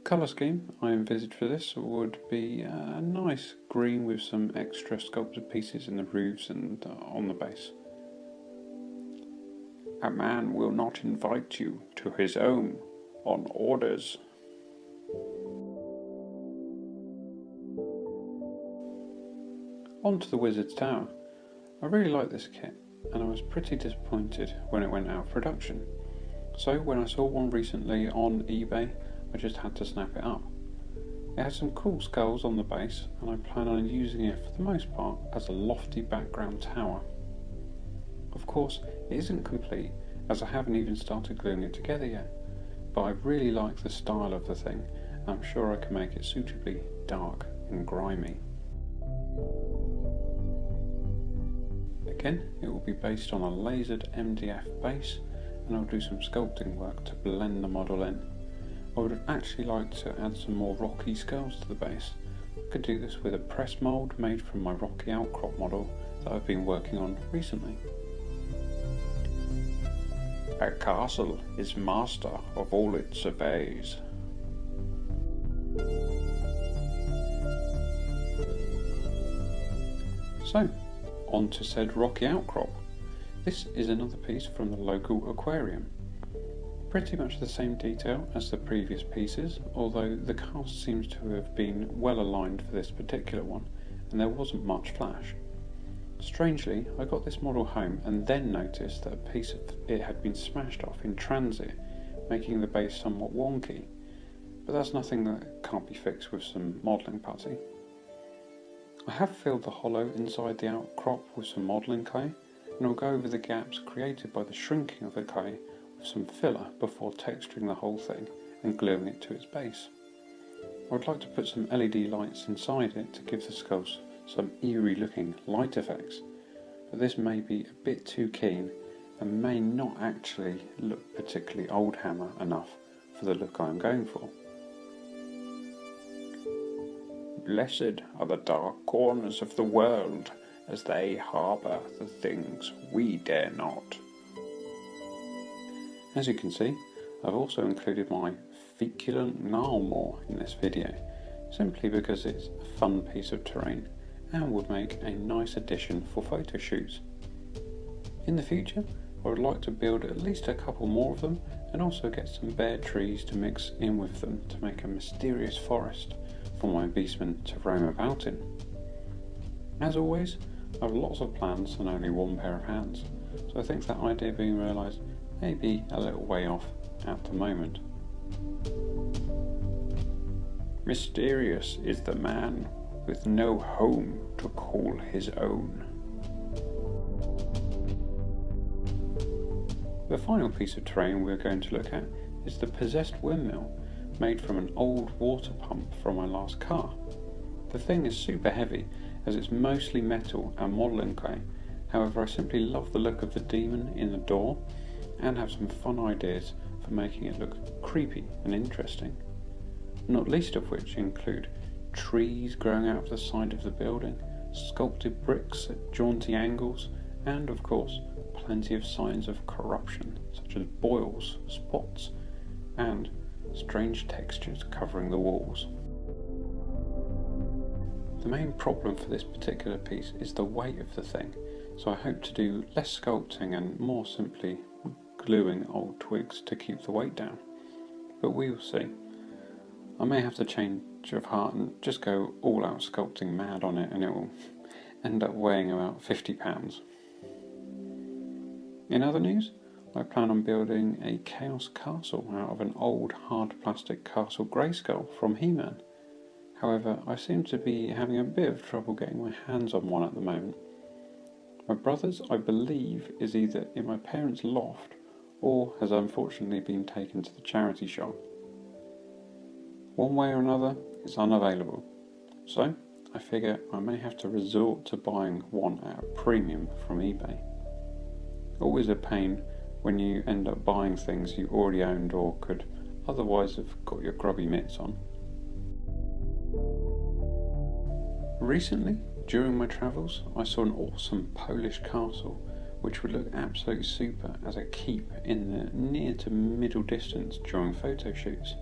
Colour scheme I envisaged for this would be a nice green with some extra sculpted pieces in the roofs and on the base. A man will not invite you to his home on orders. On to the Wizard's Tower. I really like this kit and I was pretty disappointed when it went out of production. So when I saw one recently on eBay, I just had to snap it up. It has some cool skulls on the base and I plan on using it for the most part as a lofty background tower. Of course, it isn't complete as I haven't even started gluing it together yet, but I really like the style of the thing and I'm sure I can make it suitably dark and grimy. Again, it will be based on a lasered MDF base and I'll do some sculpting work to blend the model in. I would actually like to add some more rocky skulls to the base. I could do this with a press mould made from my rocky outcrop model that I've been working on recently. A castle is master of all it surveys. So, on to said rocky outcrop. This is another piece from the local aquarium. Pretty much the same detail as the previous pieces, although the cast seems to have been well aligned for this particular one, and there wasn't much flash. Strangely, I got this model home and then noticed that a piece of it had been smashed off in transit, making the base somewhat wonky, but that's nothing that can't be fixed with some modelling putty. I have filled the hollow inside the outcrop with some modelling clay, and I'll go over the gaps created by the shrinking of the clay with some filler before texturing the whole thing and gluing it to its base. I would like to put some LED lights inside it to give the skulls some eerie looking light effects, but this may be a bit too keen and may not actually look particularly Oldhammer enough for the look I am going for. Blessed are the dark corners of the world, as they harbour the things we dare not. As you can see, I've also included my feculent gnarlmore in this video, simply because it's a fun piece of terrain and would make a nice addition for photo shoots. In the future, I would like to build at least a couple more of them and also get some bare trees to mix in with them to make a mysterious forest for my beastmen to roam about in. As always, I have lots of plans and only one pair of hands, so I think that idea being realised may be a little way off at the moment. Mysterious is the man with no home to call his own. The final piece of terrain we're going to look at is the possessed windmill, made from an old water pump from my last car. The thing is super heavy as it's mostly metal and modelling clay, however I simply love the look of the demon in the door and have some fun ideas for making it look creepy and interesting, not least of which include trees growing out of the side of the building, sculpted bricks at jaunty angles, and of course plenty of signs of corruption such as boils, spots, and strange textures covering the walls. The main problem for this particular piece is the weight of the thing, so I hope to do less sculpting and more simply gluing old twigs to keep the weight down, but we will see. I may have to change of heart and just go all out sculpting mad on it, and it will end up weighing about 50 pounds. In other news, I plan on building a Chaos Castle out of an old hard plastic castle grayskull from He-Man. However, I seem to be having a bit of trouble getting my hands on one at the moment. My brother's, I believe, is either in my parents' loft or has unfortunately been taken to the charity shop. One way or another, it's unavailable, so I figure I may have to resort to buying one at a premium from eBay. Always a pain when you end up buying things you already owned or could otherwise have got your grubby mitts on. Recently, during my travels, I saw an awesome Polish castle which would look absolutely super as a keep in the near to middle distance during photo shoots.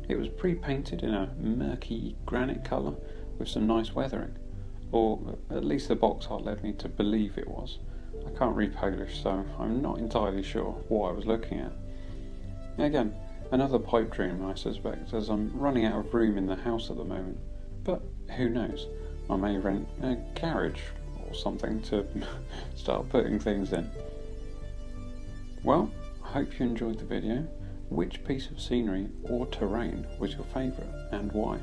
It was pre-painted in a murky granite colour with some nice weathering, or at least the box art led me to believe it was. I can't read Polish, so I'm not entirely sure what I was looking at. Again, another pipe dream I suspect, as I'm running out of room in the house at the moment, but who knows, I may rent a garage or something to start putting things in. Well, I hope you enjoyed the video. Which piece of scenery or terrain was your favourite and why?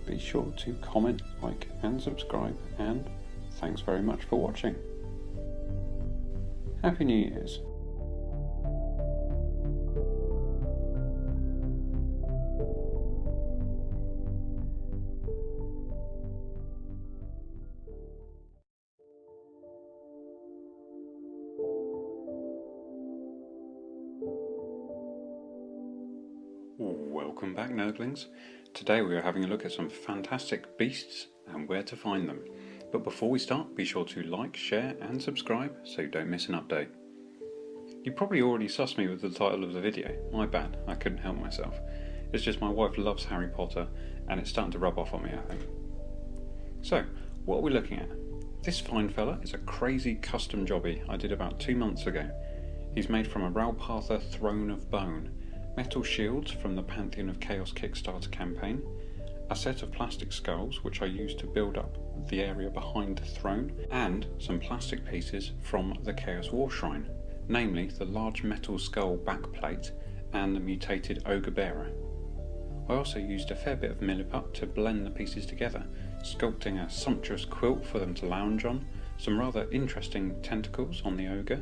Be sure to comment, like and subscribe, and thanks very much for watching. Happy New Year's. Welcome back, Nerglings. Today we are having a look at some fantastic beasts and where to find them. But before we start, be sure to like, share and subscribe so you don't miss an update. You probably already sussed me with the title of the video. My bad, I couldn't help myself. It's just my wife loves Harry Potter and it's starting to rub off on me, I think. So, what are we looking at? This fine fella is a crazy custom jobby I did about 2 months ago. He's made from a Ralpatha Throne of Bone, metal shields from the Pantheon of Chaos Kickstarter campaign, a set of plastic skulls which I used to build up the area behind the throne, and some plastic pieces from the Chaos War Shrine, namely the large metal skull backplate and the mutated Ogre Bearer. I also used a fair bit of milliput to blend the pieces together, sculpting a sumptuous quilt for them to lounge on, some rather interesting tentacles on the ogre,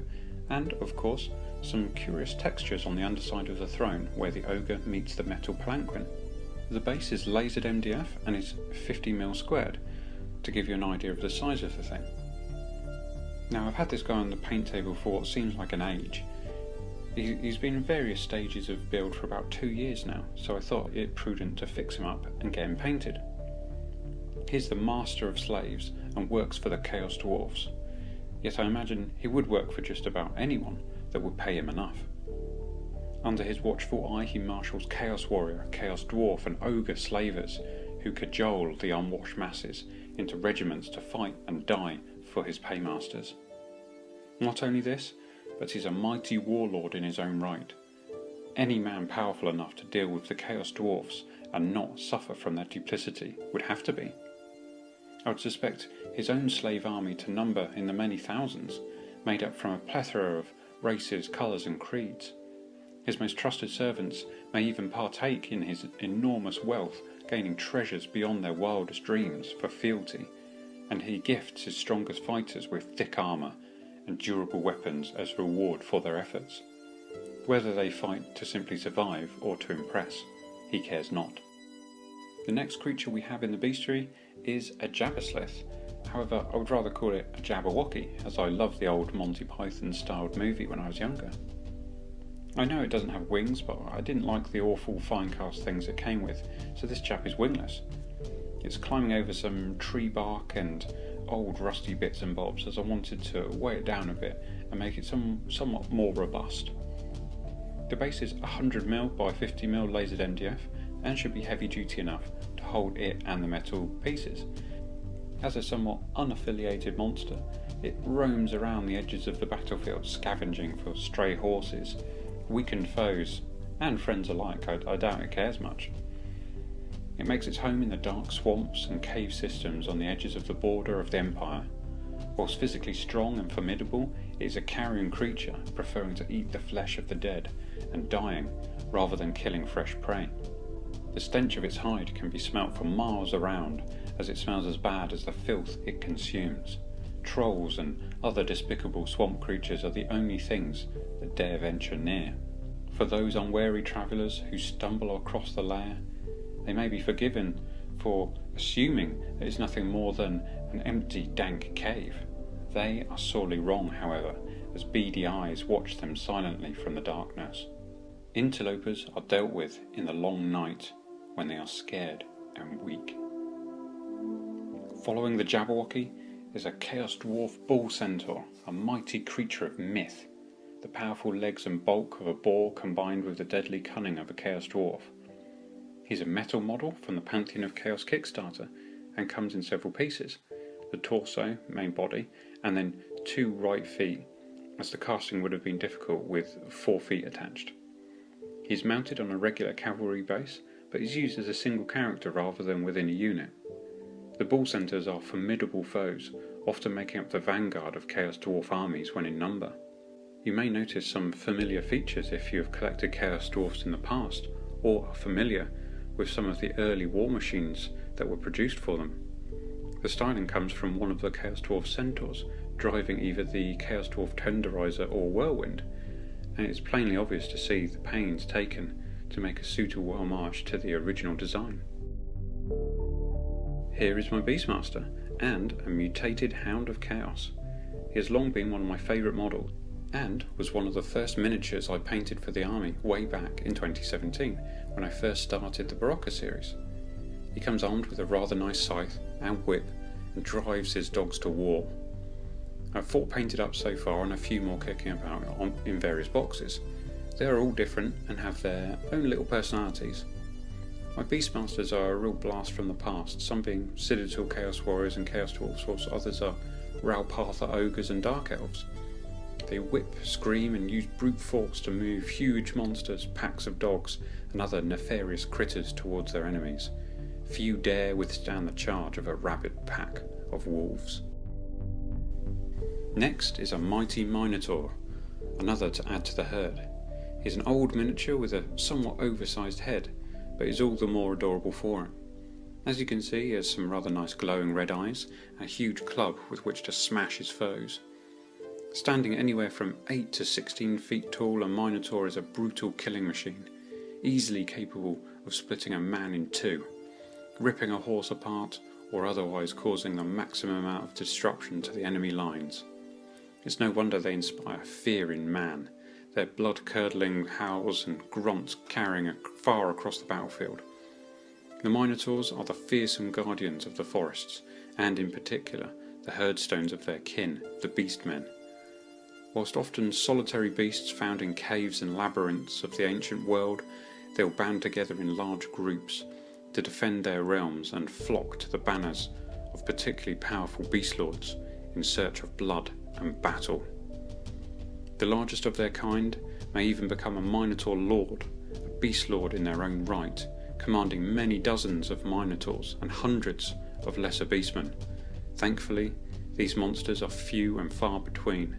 and, of course, some curious textures on the underside of the throne where the ogre meets the metal palanquin. The base is lasered MDF and is 50mm squared, to give you an idea of the size of the thing. Now, I've had this guy on the paint table for what seems like an age. He's been in various stages of build for about 2 years now, so I thought it prudent to fix him up and get him painted. He's the master of slaves and works for the Chaos Dwarfs, yet I imagine he would work for just about anyone that would pay him enough. Under his watchful eye he marshals Chaos Warrior, Chaos Dwarf and Ogre slavers who cajole the unwashed masses into regiments to fight and die for his paymasters. Not only this, but he's a mighty warlord in his own right. Any man powerful enough to deal with the Chaos Dwarfs and not suffer from their duplicity would have to be. I would suspect his own slave army to number in the many thousands, made up from a plethora of races, colours and creeds. His most trusted servants may even partake in his enormous wealth, gaining treasures beyond their wildest dreams for fealty, and he gifts his strongest fighters with thick armour and durable weapons as reward for their efforts. Whether they fight to simply survive or to impress, he cares not. The next creature we have in the bestiary is a Jabberslith. However, I would rather call it a Jabberwocky, as I loved the old Monty Python styled movie when I was younger. I know it doesn't have wings, but I didn't like the awful fine cast things it came with, so this chap is wingless. It's climbing over some tree bark and old rusty bits and bobs, as I wanted to weigh it down a bit and make it somewhat more robust. The base is 100mm by 50mm lasered MDF and should be heavy duty enough to hold it and the metal pieces. As a somewhat unaffiliated monster, it roams around the edges of the battlefield scavenging for stray horses, weakened foes and friends alike. I doubt it cares much. It makes its home in the dark swamps and cave systems on the edges of the border of the Empire. Whilst physically strong and formidable, it is a carrion creature, preferring to eat the flesh of the dead and dying rather than killing fresh prey. The stench of its hide can be smelt from miles around, as it smells as bad as the filth it consumes. Trolls and other despicable swamp creatures are the only things that dare venture near. For those unwary travellers who stumble across the lair, they may be forgiven for assuming that it's nothing more than an empty, dank cave. They are sorely wrong, however, as beady eyes watch them silently from the darkness. Interlopers are dealt with in the long night when they are scared and weak. Following the Jabberwocky is a Chaos Dwarf Bull Centaur, a mighty creature of myth, the powerful legs and bulk of a boar combined with the deadly cunning of a Chaos Dwarf. He's a metal model from the Pantheon of Chaos Kickstarter and comes in several pieces: the torso, main body, and then 2 right feet, as the casting would have been difficult with 4 feet attached. He's mounted on a regular cavalry base, but is used as a single character rather than within a unit. The Bull Centaurs are formidable foes, often making up the vanguard of Chaos Dwarf armies when in number. You may notice some familiar features if you have collected Chaos Dwarfs in the past, or are familiar with some of the early war machines that were produced for them. The styling comes from one of the Chaos Dwarf Centaurs, driving either the Chaos Dwarf Tenderizer or Whirlwind, and it's plainly obvious to see the pains taken to make a suitable homage to the original design. Here is my Beastmaster, and a mutated Hound of Chaos. He has long been one of my favourite models, and was one of the first miniatures I painted for the army way back in 2017 when I first started the Barocca series. He comes armed with a rather nice scythe and whip and drives his dogs to war. I've 4 painted up so far and a few more kicking about in various boxes. They are all different and have their own little personalities. My Beastmasters are a real blast from the past, some being Citadel Chaos Warriors and Chaos Dwarfs, whilst others are Ralpatha Ogres and Dark Elves. They whip, scream and use brute force to move huge monsters, packs of dogs and other nefarious critters towards their enemies. Few dare withstand the charge of a rabid pack of wolves. Next is a mighty Minotaur, another to add to the herd. He's an old miniature with a somewhat oversized head, but is all the more adorable for it. As you can see, he has some rather nice glowing red eyes and a huge club with which to smash his foes. Standing anywhere from 8 to 16 feet tall, a Minotaur is a brutal killing machine, easily capable of splitting a man in 2, ripping a horse apart, or otherwise causing the maximum amount of disruption to the enemy lines. It's no wonder they inspire fear in man, their blood-curdling howls and grunts carrying far across the battlefield. The Minotaurs are the fearsome guardians of the forests, and in particular the herdstones of their kin, the Beastmen. Whilst often solitary beasts found in caves and labyrinths of the ancient world, they'll band together in large groups to defend their realms and flock to the banners of particularly powerful beast lords in search of blood and battle. The largest of their kind may even become a Minotaur lord, a beast lord in their own right, commanding many dozens of Minotaurs and hundreds of lesser beastmen. Thankfully, these monsters are few and far between,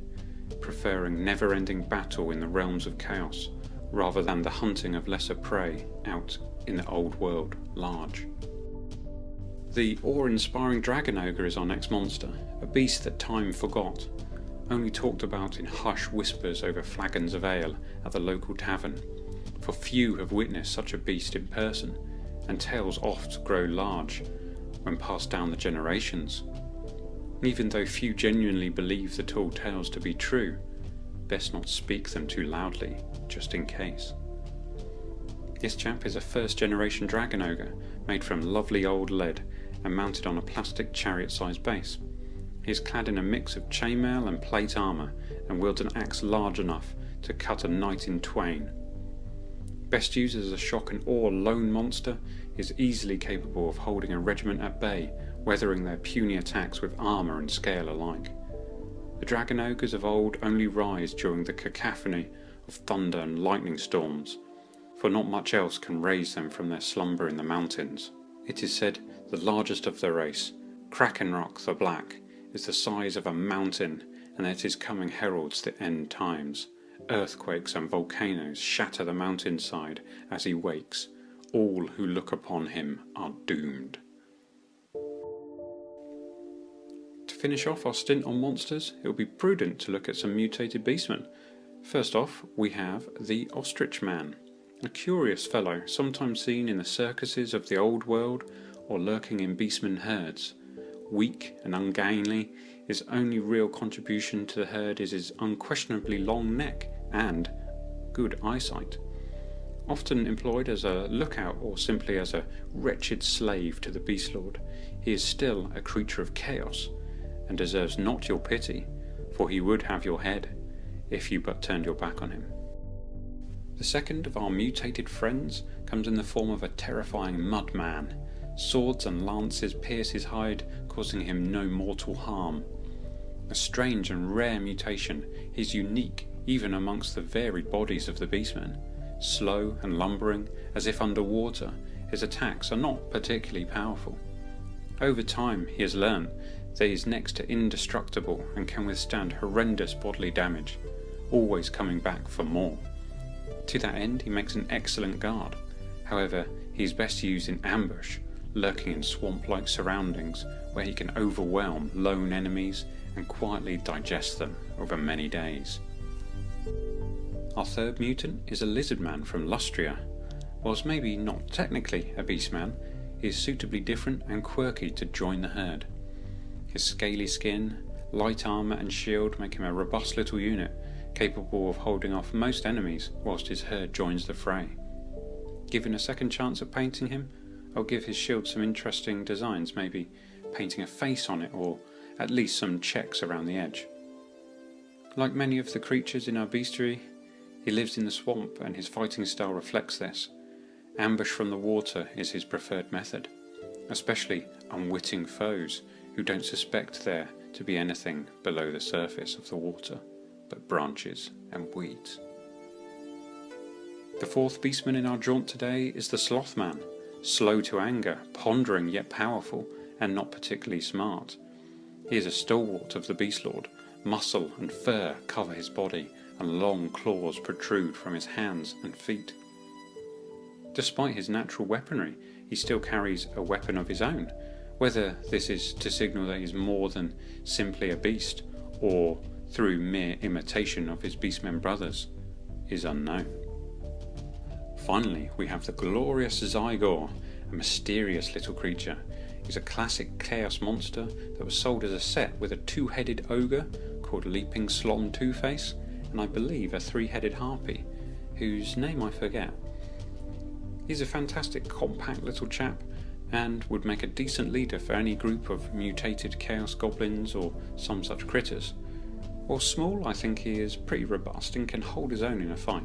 preferring never-ending battle in the realms of chaos rather than the hunting of lesser prey out in the old world large. The awe-inspiring Dragon Ogre is our next monster, a beast that time forgot, only talked about in hushed whispers over flagons of ale at the local tavern, for few have witnessed such a beast in person, and tales oft grow large when passed down the generations. Even though few genuinely believe the tall tales to be true, best not speak them too loudly, just in case. This chap is a first-generation Dragon Ogre, made from lovely old lead and mounted on a plastic chariot-sized base. He is clad in a mix of chainmail and plate armour and wields an axe large enough to cut a knight in twain. Best used as a shock and awe lone monster, he is easily capable of holding a regiment at bay, weathering their puny attacks with armour and scale alike. The Dragon Ogres of old only rise during the cacophony of thunder and lightning storms, for not much else can raise them from their slumber in the mountains. It is said the largest of the race, Krakenrock the Black, is the size of a mountain, and that his coming heralds the end times. Earthquakes and volcanoes shatter the mountainside as he wakes. All who look upon him are doomed. To finish off our stint on monsters, it will be prudent to look at some mutated beastmen. First off, we have the Ostrich Man, a curious fellow, sometimes seen in the circuses of the old world or lurking in beastmen herds. Weak and ungainly, his only real contribution to the herd is his unquestionably long neck and good eyesight. Often employed as a lookout or simply as a wretched slave to the beast lord, he is still a creature of chaos and deserves not your pity, for he would have your head if you but turned your back on him. The second of our mutated friends comes in the form of a terrifying mudman. Swords and lances pierce his hide, causing him no mortal harm. A strange and rare mutation, he is unique even amongst the varied bodies of the beastmen. Slow and lumbering, as if underwater, his attacks are not particularly powerful. Over time he has learnt that he is next to indestructible and can withstand horrendous bodily damage, always coming back for more. To that end he makes an excellent guard. However, he is best used in ambush, lurking in swamp-like surroundings where he can overwhelm lone enemies and quietly digest them over many days. Our third mutant is a lizard man from Lustria. Whilst maybe not technically a beastman, he is suitably different and quirky to join the herd. His scaly skin, light armour and shield make him a robust little unit, capable of holding off most enemies whilst his herd joins the fray. Given a second chance at painting him, I'll give his shield some interesting designs, maybe painting a face on it or at least some checks around the edge. Like many of the creatures in our bestiary, he lives in the swamp and his fighting style reflects this. Ambush from the water is his preferred method, especially unwitting foes who don't suspect there to be anything below the surface of the water but branches and weeds. The fourth beastman in our jaunt today is the Slothman, slow to anger, pondering yet powerful, and not particularly smart. He is a stalwart of the Beast Lord. Muscle and fur cover his body, and long claws protrude from his hands and feet. Despite his natural weaponry, he still carries a weapon of his own. Whether this is to signal that he is more than simply a beast, or through mere imitation of his beastmen brothers, is unknown. Finally, we have the glorious Zygor, a mysterious little creature. He's a classic chaos monster that was sold as a set with a two-headed ogre called Leaping Slom Two-Face, and I believe a three-headed harpy, whose name I forget. He's a fantastic compact little chap, and would make a decent leader for any group of mutated chaos goblins or some such critters. While small, I think he is pretty robust and can hold his own in a fight.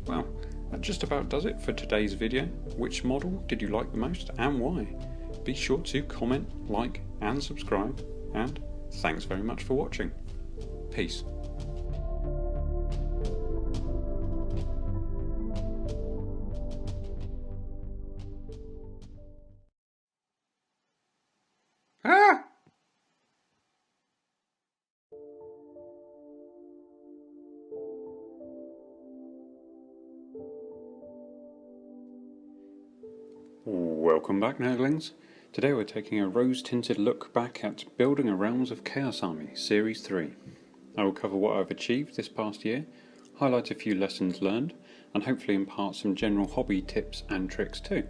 Well, that just about does it for today's video. Which model did you like the most and why? Be sure to comment, like and subscribe, and thanks very much for watching. Peace. Ah! Welcome back, Nerglings. Today we're taking a rose-tinted look back at Building a Realms of Chaos Army Series 3. I will cover what I've achieved this past year, highlight a few lessons learned, and hopefully impart some general hobby tips and tricks too.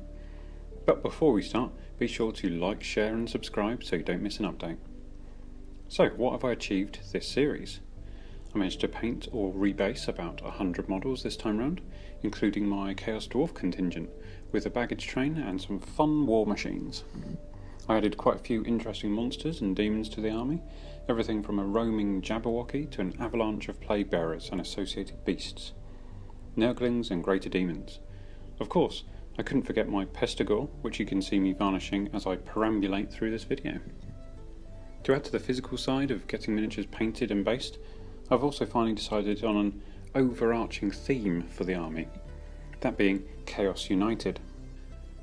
But before we start, be sure to like, share and subscribe so you don't miss an update. So, what have I achieved this series? I managed to paint or rebase about 100 models this time round, including my Chaos Dwarf contingent, with a baggage train and some fun war machines. I added quite a few interesting monsters and demons to the army, everything from a roaming Jabberwocky to an avalanche of plague bearers and associated beasts, Nerglings and greater demons. Of course, I couldn't forget my Pestigore, which you can see me varnishing as I perambulate through this video. To add to the physical side of getting miniatures painted and based, I've also finally decided on an overarching theme for the army, that being Chaos United.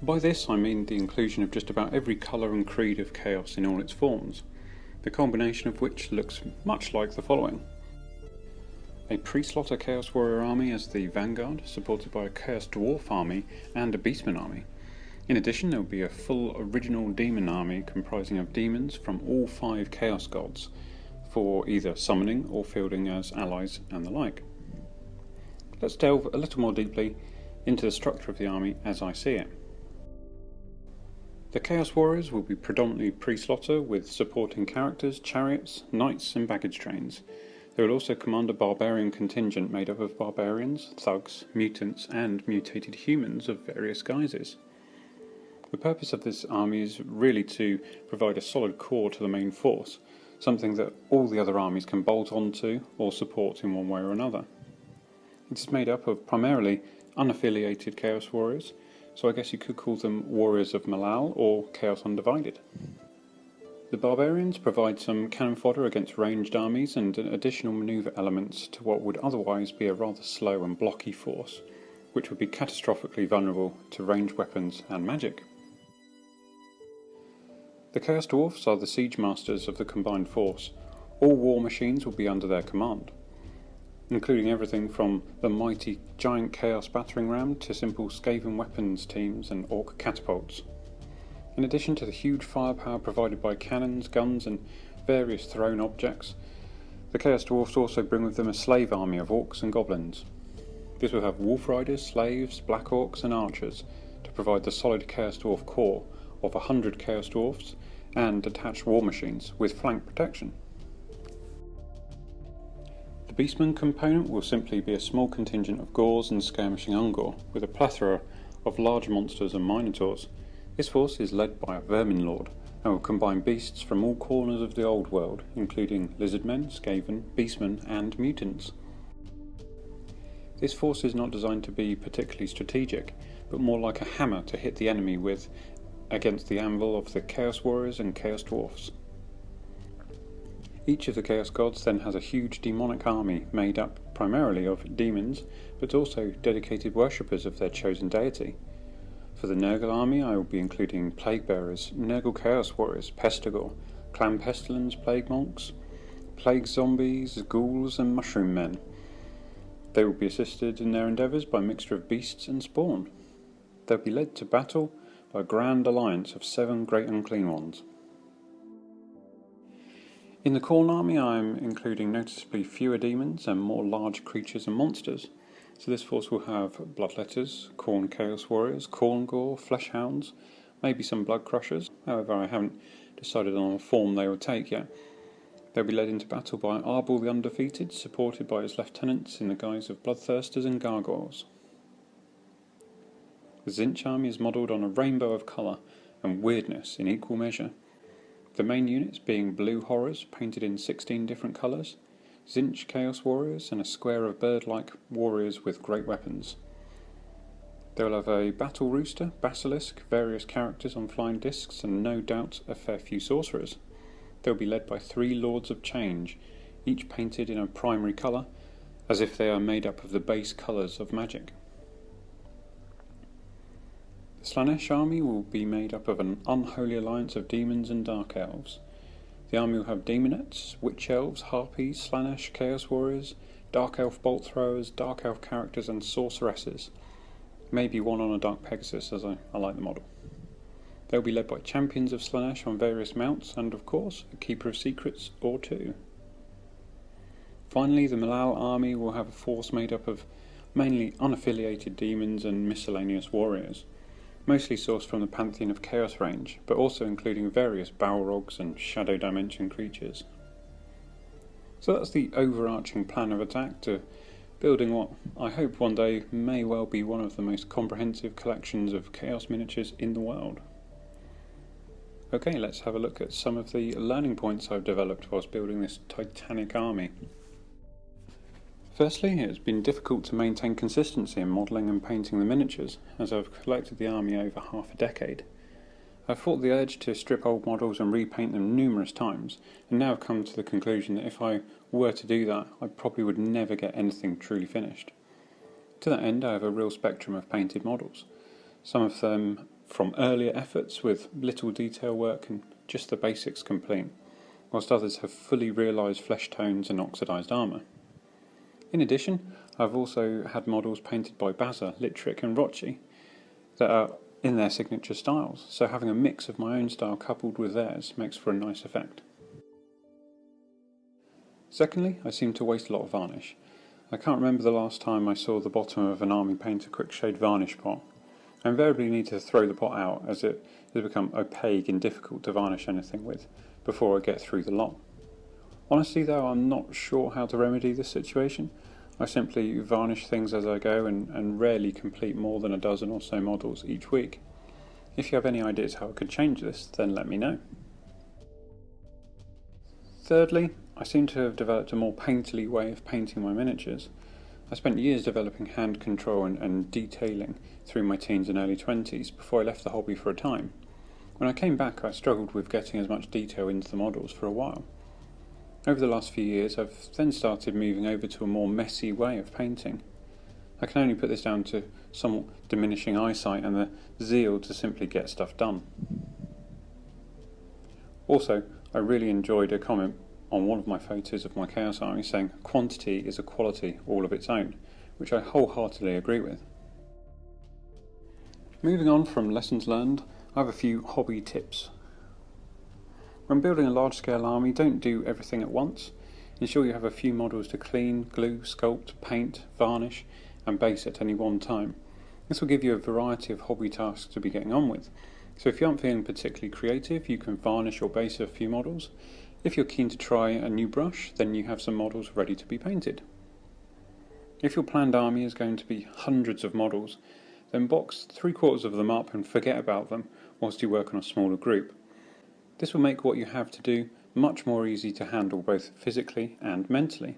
By this I mean the inclusion of just about every colour and creed of chaos in all its forms, the combination of which looks much like the following. A pre-slaughter Chaos Warrior army as the vanguard, supported by a Chaos Dwarf army and a Beastman army. In addition, there will be a full original demon army comprising of demons from all 5 Chaos gods, for either summoning or fielding as allies and the like. Let's delve a little more deeply into the structure of the army as I see it. The Chaos Warriors will be predominantly pre-slaughter with supporting characters, chariots, knights and baggage trains. They will also command a barbarian contingent made up of barbarians, thugs, mutants and mutated humans of various guises. The purpose of this army is really to provide a solid core to the main force, something that all the other armies can bolt onto or support in one way or another. It is made up of primarily unaffiliated Chaos Warriors, so I guess you could call them Warriors of Malal or Chaos Undivided. The Barbarians provide some cannon fodder against ranged armies and additional manoeuvre elements to what would otherwise be a rather slow and blocky force, which would be catastrophically vulnerable to ranged weapons and magic. The Chaos Dwarfs are the siege masters of the combined force. All war machines will be under their command, including everything from the mighty giant Chaos battering ram to simple Skaven weapons teams and orc catapults. In addition to the huge firepower provided by cannons, guns and various thrown objects, the Chaos Dwarfs also bring with them a slave army of orcs and goblins. This will have wolf riders, slaves, black orcs and archers to provide the solid Chaos Dwarf core of 100 Chaos Dwarfs and attached war machines with flank protection. The Beastmen component will simply be a small contingent of Gors and skirmishing Ungor, with a plethora of large monsters and minotaurs. This force is led by a Vermin Lord, and will combine beasts from all corners of the old world, including lizardmen, skaven, beastmen and mutants. This force is not designed to be particularly strategic, but more like a hammer to hit the enemy with against the anvil of the Chaos Warriors and Chaos Dwarfs. Each of the Chaos Gods then has a huge demonic army made up primarily of demons, but also dedicated worshippers of their chosen deity. For the Nergal army I will be including Plague Bearers, Nergal Chaos Warriors, Pestigor, Clan Pestilence Plague Monks, Plague Zombies, Ghouls and Mushroom Men. They will be assisted in their endeavours by a mixture of beasts and spawn. They'll be led to battle by a grand alliance of 7 great unclean ones. In the Khorne army I am including noticeably fewer demons and more large creatures and monsters. So this force will have Bloodletters, Khorne Chaos Warriors, Khorne Gore, Fleshhounds, maybe some Blood Crushers, however I haven't decided on a form they will take yet. They'll be led into battle by Arbol the Undefeated, supported by his lieutenants in the guise of Bloodthirsters and Gargoyles. The Tzeentch army is modelled on a rainbow of colour and weirdness in equal measure. The main units being Blue Horrors, painted in 16 different colours, Tzeentch Chaos Warriors, and a square of bird-like warriors with great weapons. They will have a Battle Rooster, Basilisk, various characters on flying discs, and no doubt a fair few sorcerers. They will be led by 3 Lords of Change, each painted in a primary colour, as if they are made up of the base colours of magic. The Slaanesh army will be made up of an unholy alliance of demons and dark elves. The army will have demonettes, witch elves, harpies, Slaanesh chaos warriors, dark elf bolt throwers, dark elf characters and sorceresses. Maybe one on a dark Pegasus, as I like the model. They'll be led by champions of Slaanesh on various mounts and, of course, a keeper of secrets or 2. Finally, the Malal army will have a force made up of mainly unaffiliated demons and miscellaneous warriors, mostly sourced from the Pantheon of Chaos range, but also including various Balrogs and Shadow Dimension creatures. So that's the overarching plan of attack to building what I hope one day may well be one of the most comprehensive collections of Chaos miniatures in the world. Okay, let's have a look at some of the learning points I've developed whilst building this titanic army. Firstly, it's been difficult to maintain consistency in modelling and painting the miniatures, as I've collected the army over half a decade. I've fought the urge to strip old models and repaint them numerous times, and now have come to the conclusion that if I were to do that, I probably would never get anything truly finished. To that end, I have a real spectrum of painted models, some of them from earlier efforts with little detail work and just the basics complete, whilst others have fully realised flesh tones and oxidised armour. In addition, I've also had models painted by Bazza, Littrick and Rocci that are in their signature styles, so having a mix of my own style coupled with theirs makes for a nice effect. Secondly, I seem to waste a lot of varnish. I can't remember the last time I saw the bottom of an army paint a quick shade varnish pot. I invariably need to throw the pot out as it has become opaque and difficult to varnish anything with before I get through the lot. Honestly though, I'm not sure how to remedy this situation. I simply varnish things as I go and rarely complete more than a dozen or so models each week. If you have any ideas how I could change this, then let me know. Thirdly, I seem to have developed a more painterly way of painting my miniatures. I spent years developing hand control and detailing through my teens and early 20s before I left the hobby for a time. When I came back, I struggled with getting as much detail into the models for a while. Over the last few years, I've then started moving over to a more messy way of painting. I can only put this down to somewhat diminishing eyesight and the zeal to simply get stuff done. Also, I really enjoyed a comment on one of my photos of my Chaos Army saying quantity is a quality all of its own, which I wholeheartedly agree with. Moving on from lessons learned, I have a few hobby tips. When building a large-scale army, don't do everything at once. Ensure you have a few models to clean, glue, sculpt, paint, varnish and base at any one time. This will give you a variety of hobby tasks to be getting on with. So if you aren't feeling particularly creative, you can varnish or base a few models. If you're keen to try a new brush, then you have some models ready to be painted. If your planned army is going to be hundreds of models, then box 3/4 of them up and forget about them whilst you work on a smaller group. This will make what you have to do much more easy to handle both physically and mentally.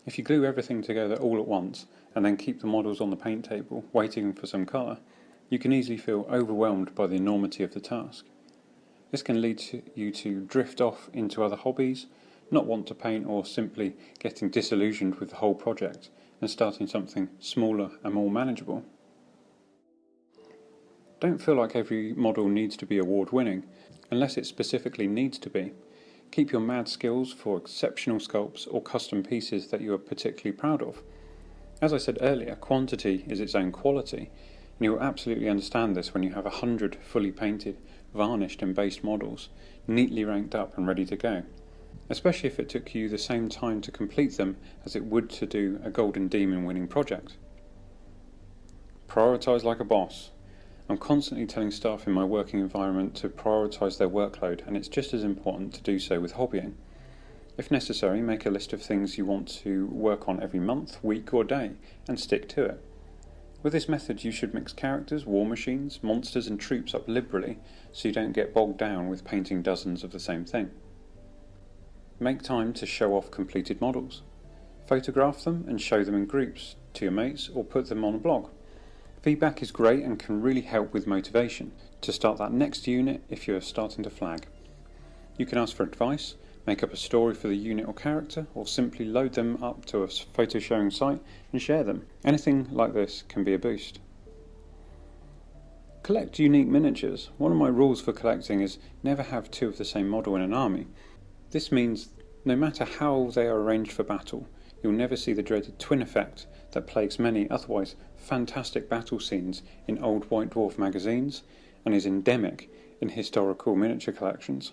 If you glue everything together all at once and then keep the models on the paint table waiting for some colour, you can easily feel overwhelmed by the enormity of the task. This can lead you to drift off into other hobbies, not want to paint, or simply getting disillusioned with the whole project and starting something smaller and more manageable. Don't feel like every model needs to be award-winning, unless it specifically needs to be. Keep your mad skills for exceptional sculpts or custom pieces that you are particularly proud of. As I said earlier, quantity is its own quality, and you will absolutely understand this when you have 100 fully painted, varnished and based models, neatly ranked up and ready to go. Especially if it took you the same time to complete them as it would to do a Golden Demon winning project. Prioritise like a boss. I'm constantly telling staff in my working environment to prioritise their workload, and it's just as important to do so with hobbying. If necessary, make a list of things you want to work on every month, week or day, and stick to it. With this method you should mix characters, war machines, monsters and troops up liberally so you don't get bogged down with painting dozens of the same thing. Make time to show off completed models. Photograph them and show them in groups to your mates or put them on a blog. Feedback is great and can really help with motivation to start that next unit if you're starting to flag. You can ask for advice, make up a story for the unit or character, or simply load them up to a photo sharing site and share them. Anything like this can be a boost. Collect unique miniatures. One of my rules for collecting is never have 2 of the same model in an army. This means no matter how they are arranged for battle, you'll never see the dreaded twin effect that plagues many otherwise fantastic battle scenes in old White Dwarf magazines and is endemic in historical miniature collections.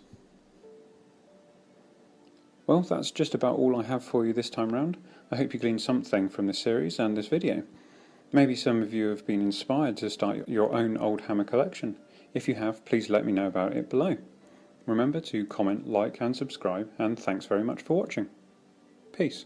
Well, that's just about all I have for you this time round. I hope you gleaned something from this series and this video. Maybe some of you have been inspired to start your own Oldhammer collection. If you have, please let me know about it below. Remember to comment, like and subscribe, and thanks very much for watching. Peace.